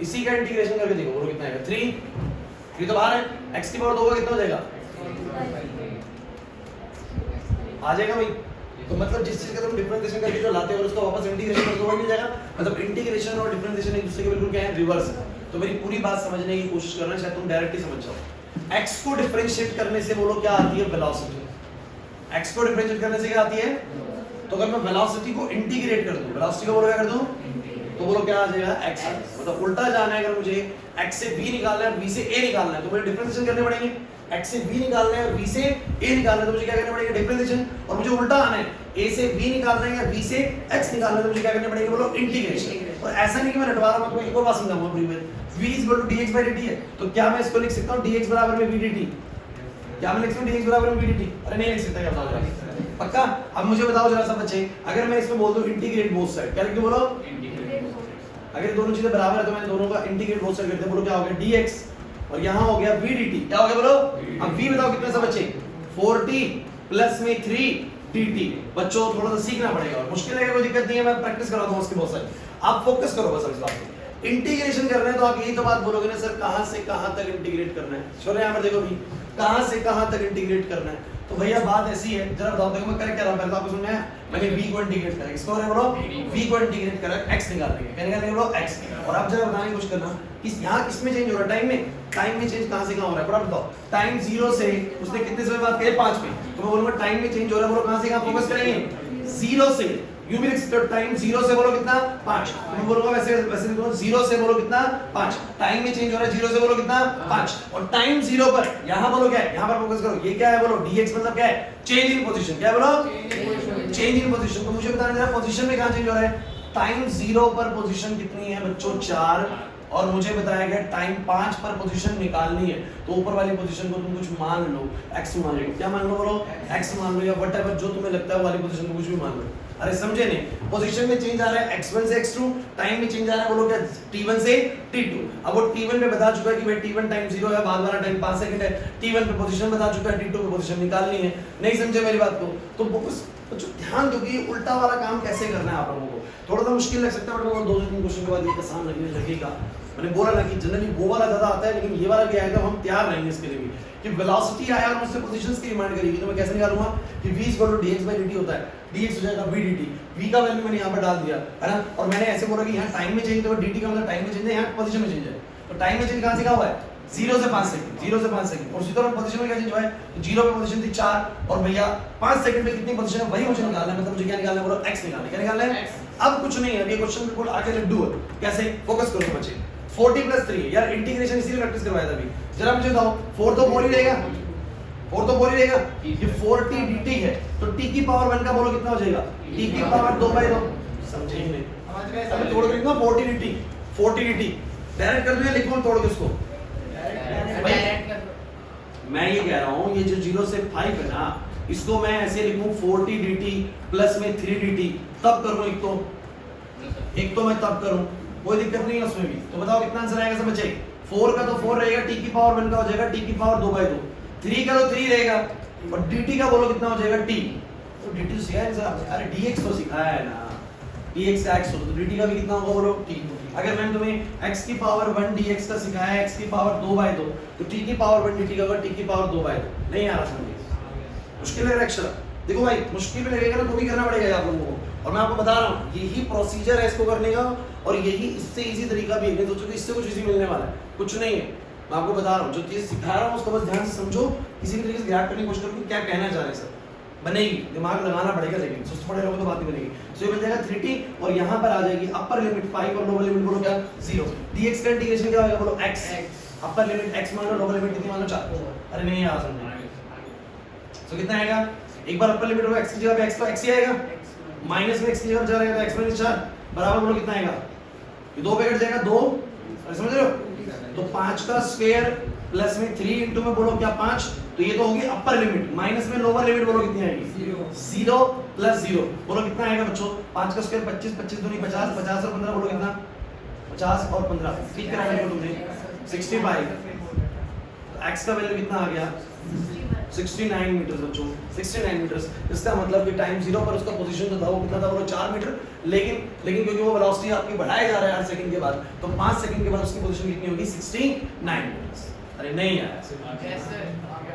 इसी का इंटीग्रेशन करके देखो, बोलो कितना आएगा, 3 तो बाहर है, x की पावर 2 का कितना हो जाएगा, आ जाएगा भाई। तो मतलब जिस चीज का तुम डिफरेंशिएशन करके जो लाते हो और उसको वापस इंटीग्रेशन कर दो, वही मिल जाएगा। मतलब इंटीग्रेशन और डिफरेंशिएशन एक दूसरे के बिल्कुल क्या है, रिवर्स है। तो मेरी पूरी बात समझने की कोशिश करना, शायद तुम डायरेक्टली समझ जाओ। x को डिफरेंशिएट करने से बोलो क्या आती है, वेलोसिटी। x को डिफरेंशिएट करने से क्या आती है, तो अगर मैं वेलोसिटी को इंटीग्रेट कर दूं, वेलोसिटी को बोलो क्या कर दूं, तो बोलो क्या आ जाएगा, x। मतलब उल्टा जाना है, अगर मुझे x से v निकालना है, v से a निकालना है, तो मुझे डिफरेंशिएशन करने पड़ेंगे। x से v निकालना है और v से a निकालना है, तो मुझे क्या करना पड़ेगा डिफरेंशिएशन, और मुझे उल्टा आना है a से v निकालना है या v से x निकालना है, तो मुझे क्या करना पड़ेगा बोलो इंटीग्रेशन। और ऐसा नहीं कि मैं रटवा रहा हूं, मैं एक और बात समझाऊंगा पूरी में, v dx/dt है, तो क्या मैं इसको लिख सकता हूं dx बराबर में v dt? क्या मैं लिख सकता हूं dx बराबर में v dt? अरे नहीं लिख सकता, क्या बताओ जरा पक्का? अब मुझे बताओ जरा सब बच्चे, अगर मैं इसमें बोल दूं इंटीग्रेट बोथ साइड, क्या लिख दूं बोलो? अगर दोनों चीजें बराबर है तो मैं दोनों का इंटीग्रेट बोथ साइड करते हैं, बोलो क्या हो गया dx और यहाँ हो गया v dt, क्या हो गया बोलो? अब v बताओ कितने सब बच्चे? 4t प्लस में 3 dt। बच्चों थोड़ा सा सीखना पड़ेगा, और मुश्किल है, कोई दिक्कत नहीं है, मैं प्रैक्टिस कराता हूँ उसकी बहुत सारी, आप फोकस करो बस इस बात पे। इंटीग्रेशन करना है तो आप यही तो बात बोलोगे ना सर, कहाँ से कहाँ तक इंटीग्रेट करना है? चलो यहाँ पर देखो भी, कहाँ से कहाँ तक इंटीग्रेट करना है, तो भैया बात ऐसी है, जरा बताओ, देखो मैं कर क्या रहा हूँ, पहले तो आपको सुनना है, मैंने v को इंटीग्रेट करा, इसको बोलो v को इंटीग्रेट करा, x निकालने क्या निकालने बोलो x, और अब जरा बताने की कोशिश करना कि यहाँ किसमें चेंज हो रहा है, टाइम में चेंज कहाँ से कहाँ हो रहा है, बराबर बताओ। टाइम 0 से उसने कितने समय बाद कहे 5 पे, तो मैं बोलूंगा टाइम में चेंज हो रहा है, बोलो कहाँ से कहाँ फोकस करेंगे? 0 से, यू भी लिख सकते हो टाइम 0 से बोलो कितना 5, तो मैं बोलूंगा वैसे वैसे लिखूंगा 0 से बोलो कितना 5, टाइम में चेंज हो रहा है 0 से बोलो कितना 5, और टाइम 0 पर यहाँ बोलो क्या है, यहाँ पर फोकस करो, ये क्या है बोलो dx मतलब क्या है? चेंज इन पोजीशन, क्या बोलो? Change in position. तो मुझे बताना जरा पोजीशन में कहाँ चेंज हो रहा है? टाइम 0 पर पोजीशन कितनी है बच्चों? 4, और मुझे बताया गया टाइम 5 पर पोजीशन निकालनी है, तो ऊपर वाली पोजीशन को तुम कुछ मान लो, x मान लो, क्या मान लो बोलो? x मान लो, या व्हाटएवर जो तुम्हें लगता है वाली पोजीशन को कुछ भी मान लो। अरे समझे नहीं? पोजीशन में चेंज आ रहा है x1 से x2, टाइम में चेंज आ रहा है बोलो क्या? t1 से t2। अब वो t1 पे बता चुका है कि भाई t1 टाइम 0 है, बाद वाला टाइम 5 सेकंड है, t1 पे पोजीशन बता चुका है, t2 पे पोजीशन निकालनी है। नहीं समझे मेरी बात को? तो ध्यान दो कि उल्टा वाला काम कैसे करना है आप लोगों को। थोड़ा सा मुश्किल लग सकता है, बट वो 2 से 3 क्वेश्चन के बाद ये आसान लगने लगेगा। मैंने बोला ना कि जनरली वो वाला ज्यादा आता है, लेकिन ये वाला भी आएगा, हम तैयार रहेंगे इसके लिए भी कि वेलोसिटी आया और मुझसे पोजीशंस की डिमांड करेगी, तो मैं कैसे निकालूंगा कि v dx/dt होता है, dx हो जाएगा v dt, v का वैल्यू मैंने यहाँ पर डाल दिया है ना, और मैंने ऐसे बोला कि यहाँ टाइम में चेंज, तो dt का मतलब टाइम में चेंज है, यहाँ पोजीशन में चेंज है, तो टाइम में चेंज कहाँ से कहाँ हुआ है? 0 से 5 सेकंड, 0 से 5 सेकंड, और उसी तरह पोजीशन में क्या चेंज हुआ है? तो 0 पे पोजीशन थी 4, और भैया 5 सेकंड में कितनी पोजीशन है वही मुझे निकालना है, मतलब मुझे क्या निकालना है बोलो? x निकालना है। क्या निकालना है? अब कुछ नहीं है, ये क्वेश्चन बिल्कुल आगे लड्डू है। कैसे? फोकस करो बच्चे। 40 + 3 यार, इंटीग्रेशन इसीलिए प्रैक्टिस करवाया था अभी। जरा मुझे बताओ, 4 तो 4 ही रहेगा, 4 तो 4 ही रहेगा, ये 4t dt है, तो t की पावर 1 का बोलो कितना हो जाएगा? t की पावर 2/2। समझे ही नहीं? अभी तोड़ के लिखना 40 dt, 40 dt डायरेक्ट कर दूं या लिखूं तोड़ के उसको? मैं ये कह रहा हूँ, ये जो 0 से 5 है ना, इसको मैं ऐसे लिखूं 40 dt प्लस में 3 dt, तब करूं एक तो मैं तब करूं, कोई दिक्कत नहीं है उसमें भी। तो बताओ कितना आंसर आएगा सब बच्चे? 4 का तो 4 रहेगा, t की पावर 1 का हो जाएगा t की पावर 2/2, 3 का तो 3 रहेगा, और dt का बोलो कितना हो जाएगा t, तो dt तो सिखाया है, अरे dx तो सिखाया है ना, dx का x हो तो dt का भी कितना होगा बोलो? t। अगर मैंने तुम्हें x की पावर 1 dx का सिखाया है, x की पावर 2/2, तो t की पावर 1 dt का होगा t की पावर 2/2। नहीं आ रहा समझ? मुश्किल है अक्षर, देखो भाई मुश्किल भी लगेगा ना, तो भी करना पड़ेगा आप लोगों को, और मैं आपको बता रहा हूँ यही प्रोसीजर है इसको करने का, और यही इससे इजी तरीका भी है। नहीं सोचो कि इससे कुछ इजी मिलने वाला है, कुछ नहीं है। मैं आपको बता रहा हूँ, जो चीज़ सिखा रहा हूँ उसको बस ध्यान से समझो, किसी भी तरीके से ग्रैब करने की कोशिश करो कि क्या कहना चाह रहे हैं सर, बनेगी, दिमाग लगाना पड़ेगा, लेकिन सुस्त पड़े लोगों तो बात नहीं बनेगी। सो ये बन जाएगा 3t, और यहाँ पर आ जाएगी अपर लिमिट 5 और लोअर लिमिट बोलो क्या? 0। dx का इंटीग्रेशन क्या होगा बोलो? x। अपर लिमिट x मान लो, लोअर लिमिट कितनी मान लो? 4। अरे नहीं यार समझ, सो कितना आएगा? एक बार अपर लिमिट होगा x की जगह पे x, तो x ही आएगा, माइनस में x की जगह पर 4 आएगा, तो x - 4 बराबर बोलो कितना आएगा? ये 2 पे कट जाएगा 2, समझ रहे हो? तो 5 का स्क्वायर प्लस में 3 इंटू में बोलो क्या 5, तो ये तो होगी अपर लिमिट, माइनस में लोअर लिमिट बोलो कितनी आएगी? 0 + 0 बोलो कितना आएगा बच्चों? 5 का स्क्वायर 25, 25 दूनी 50, 50 और 15 बोलो कितना? 50 और 15 ठीक कराया है तुमने 65। x का वैल्यू कितना आ गया? 69 मीटर बच्चों, 69 मीटर। इसका मतलब कि टाइम 0 पर उसका पोजीशन जो था वो कितना था बोलो? 4 मीटर, लेकिन क्योंकि वो वेलोसिटी आपकी बढ़ाया जा रहा है हर सेकंड के बाद, तो 5 सेकंड के बाद उसकी पोजीशन कितनी होगी? 69 मीटर। अरे नहीं यार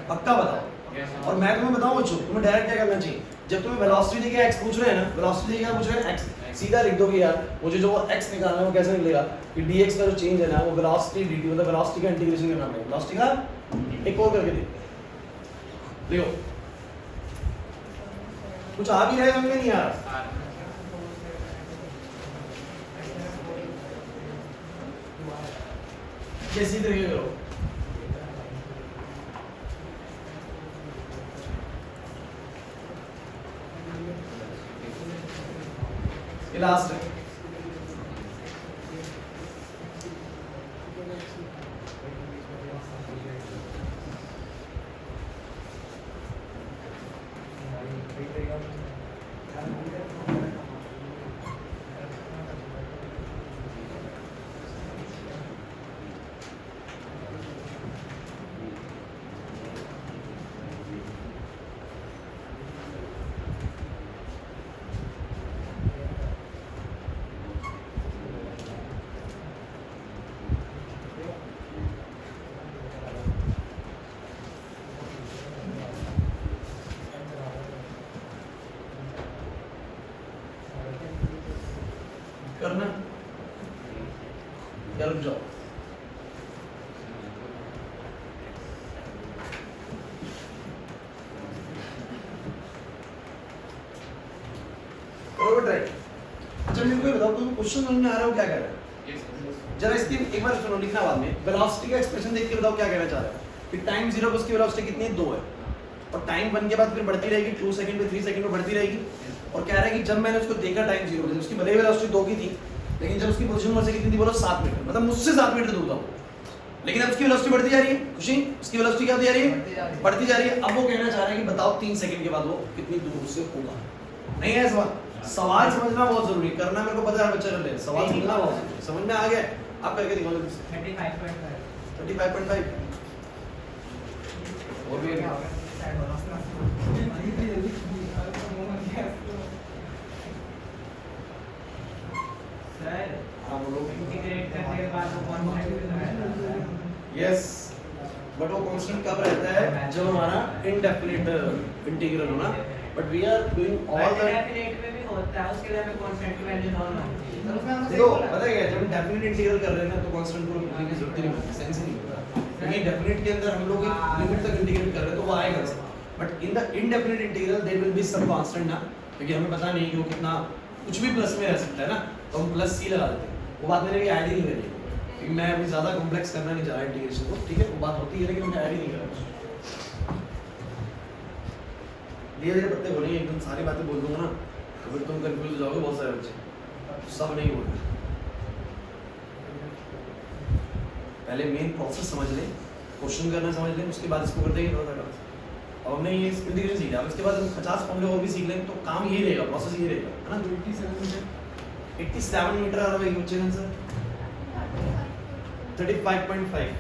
पक्का बताओ। और मैं तुम्हें बताऊं बच्चों, तुम्हें डायरेक्ट क्या करना चाहिए, जब तुम्हें वेलोसिटी देके x पूछ रहे हैं ना, वेलोसिटी देके पूछ रहे हैं x, सीधा लिख दोगे यार मुझे जो x निकालना है वो कैसे निकलेगा कि dx का जो चेंज है ना वो वेलोसिटी dt, मतलब वेलोसिटी का इंटीग्रेशन करना पड़ेगा, वेलोसिटी का एक और करके देखो, कुछ आ भी रहा है समझ में नहीं आ रहा? कैसी तरीके करो ये लास्ट है। करना या रुक जाओ। करो ट्राई। अच्छा मेरे को ये बताओ तुम क्वेश्चन समझ में आ रहा हो क्या कह रहा है? जरा इसकी एक बार सुनो, लिखना बाद में। वेलोसिटी का एक्सप्रेशन देख के बताओ क्या कहना चाह रहा है। कि टाइम 0 पे उसकी वेलोसिटी कितनी है? 2 है। और टाइम 1 के बाद फिर बढ़ती रहेगी, 2 सेकंड पे 3 सेकंड पे बढ़ती रहेगी। और कह रहा है कि जब मैंने उसको देखा टाइम 0 पे, उसकी भले वेलोसिटी 2 की थी, लेकिन जब उसकी पोजीशन वहां से कितनी थी बोलो 7 मीटर, मतलब मुझसे 7 मीटर दूर था। लेकिन अब उसकी वेलोसिटी बढ़ती जा रही है। खुशी, उसकी वेलोसिटी क्या होती जा रही है? बढ़ती जा रही है। अब वो कहना चाह रहा है कि बताओ 3 सेकंड के बाद वो कितनी दूर से होगा। नहीं है सवाल? सवाल समझना बहुत जरूरी है, करना मेरे को पता है बच्चा कर ले, सवाल समझना बहुत जरूरी है। समझ में आ गया? आप करके दिखाओ जल्दी से। 35.5 और भी सर हाँ बोलो। इंटीग्रेट करने के बाद वो कांस्टेंट यस, बट वो कांस्टेंट कब रहता है? जब हमारा इनडेफिनिट इंटीग्रल हो ना। But we are doing all the definite में भी होता है, उसके लिए हमें कांस्टेंट की वैल्यू नॉन होती है। तो उसमें हम देखो पता है क्या, जब हम डेफिनेट इंटीग्रल कर रहे हैं ना तो कांस्टेंट को लिखने की जरूरत ही नहीं पड़ती, सेंस ही नहीं होता। क्योंकि डेफिनेट के अंदर हम लोग एक लिमिट तक इंटीग्रेट कर रहे हैं तो वो आएगा। But in the indefinite integral there will be some constant ना, क्योंकि हमें पता नहीं कि वो कितना, कुछ भी प्लस में रह सकता है ना, तो हम प्लस सी लगा देते हैं। वो बात मैंने भी ऐड ही नहीं करी, क्योंकि मैं अभी ज्यादा कॉम्प्लेक्स करना नहीं चाह रहा इंटीग्रेशन को, ठीक है? वो बात होती है लेकिन मैं ऐड ही नहीं कर रहा। धीरे धीरे पत्ते बोलेंगे, एकदम सारी बातें बोल दूंगा ना तो फिर तुम कंफ्यूज हो जाओगे। बहुत सारे बच्चे सब नहीं बोल रहे। पहले मेन प्रोसेस समझ लें, क्वेश्चन करना समझ लें, उसके बाद इसको करते हैं थोड़ा सा। और हमने ये इंटीग्रेशन सीखा, अब इसके बाद हम 50 फॉर्मूले और भी सीख लें तो काम यही रहेगा, प्रोसेस यही रहेगा, है ना? 87 मीटर आ रहा है बच्चे का आंसर 35.5।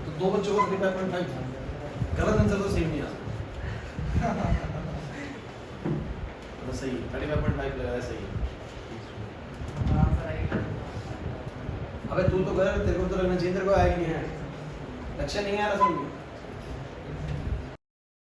तो दो बच्चों को 35.5 गलत आंसर तो सेम नहीं आ सकता। तो सही है, 35.5 लगाया सही है। अबे तू तो कर, तेरे को तो लगना चाहिए तेरे को आया कि नहीं है। लक्ष्य नहीं आ रहा समझ में।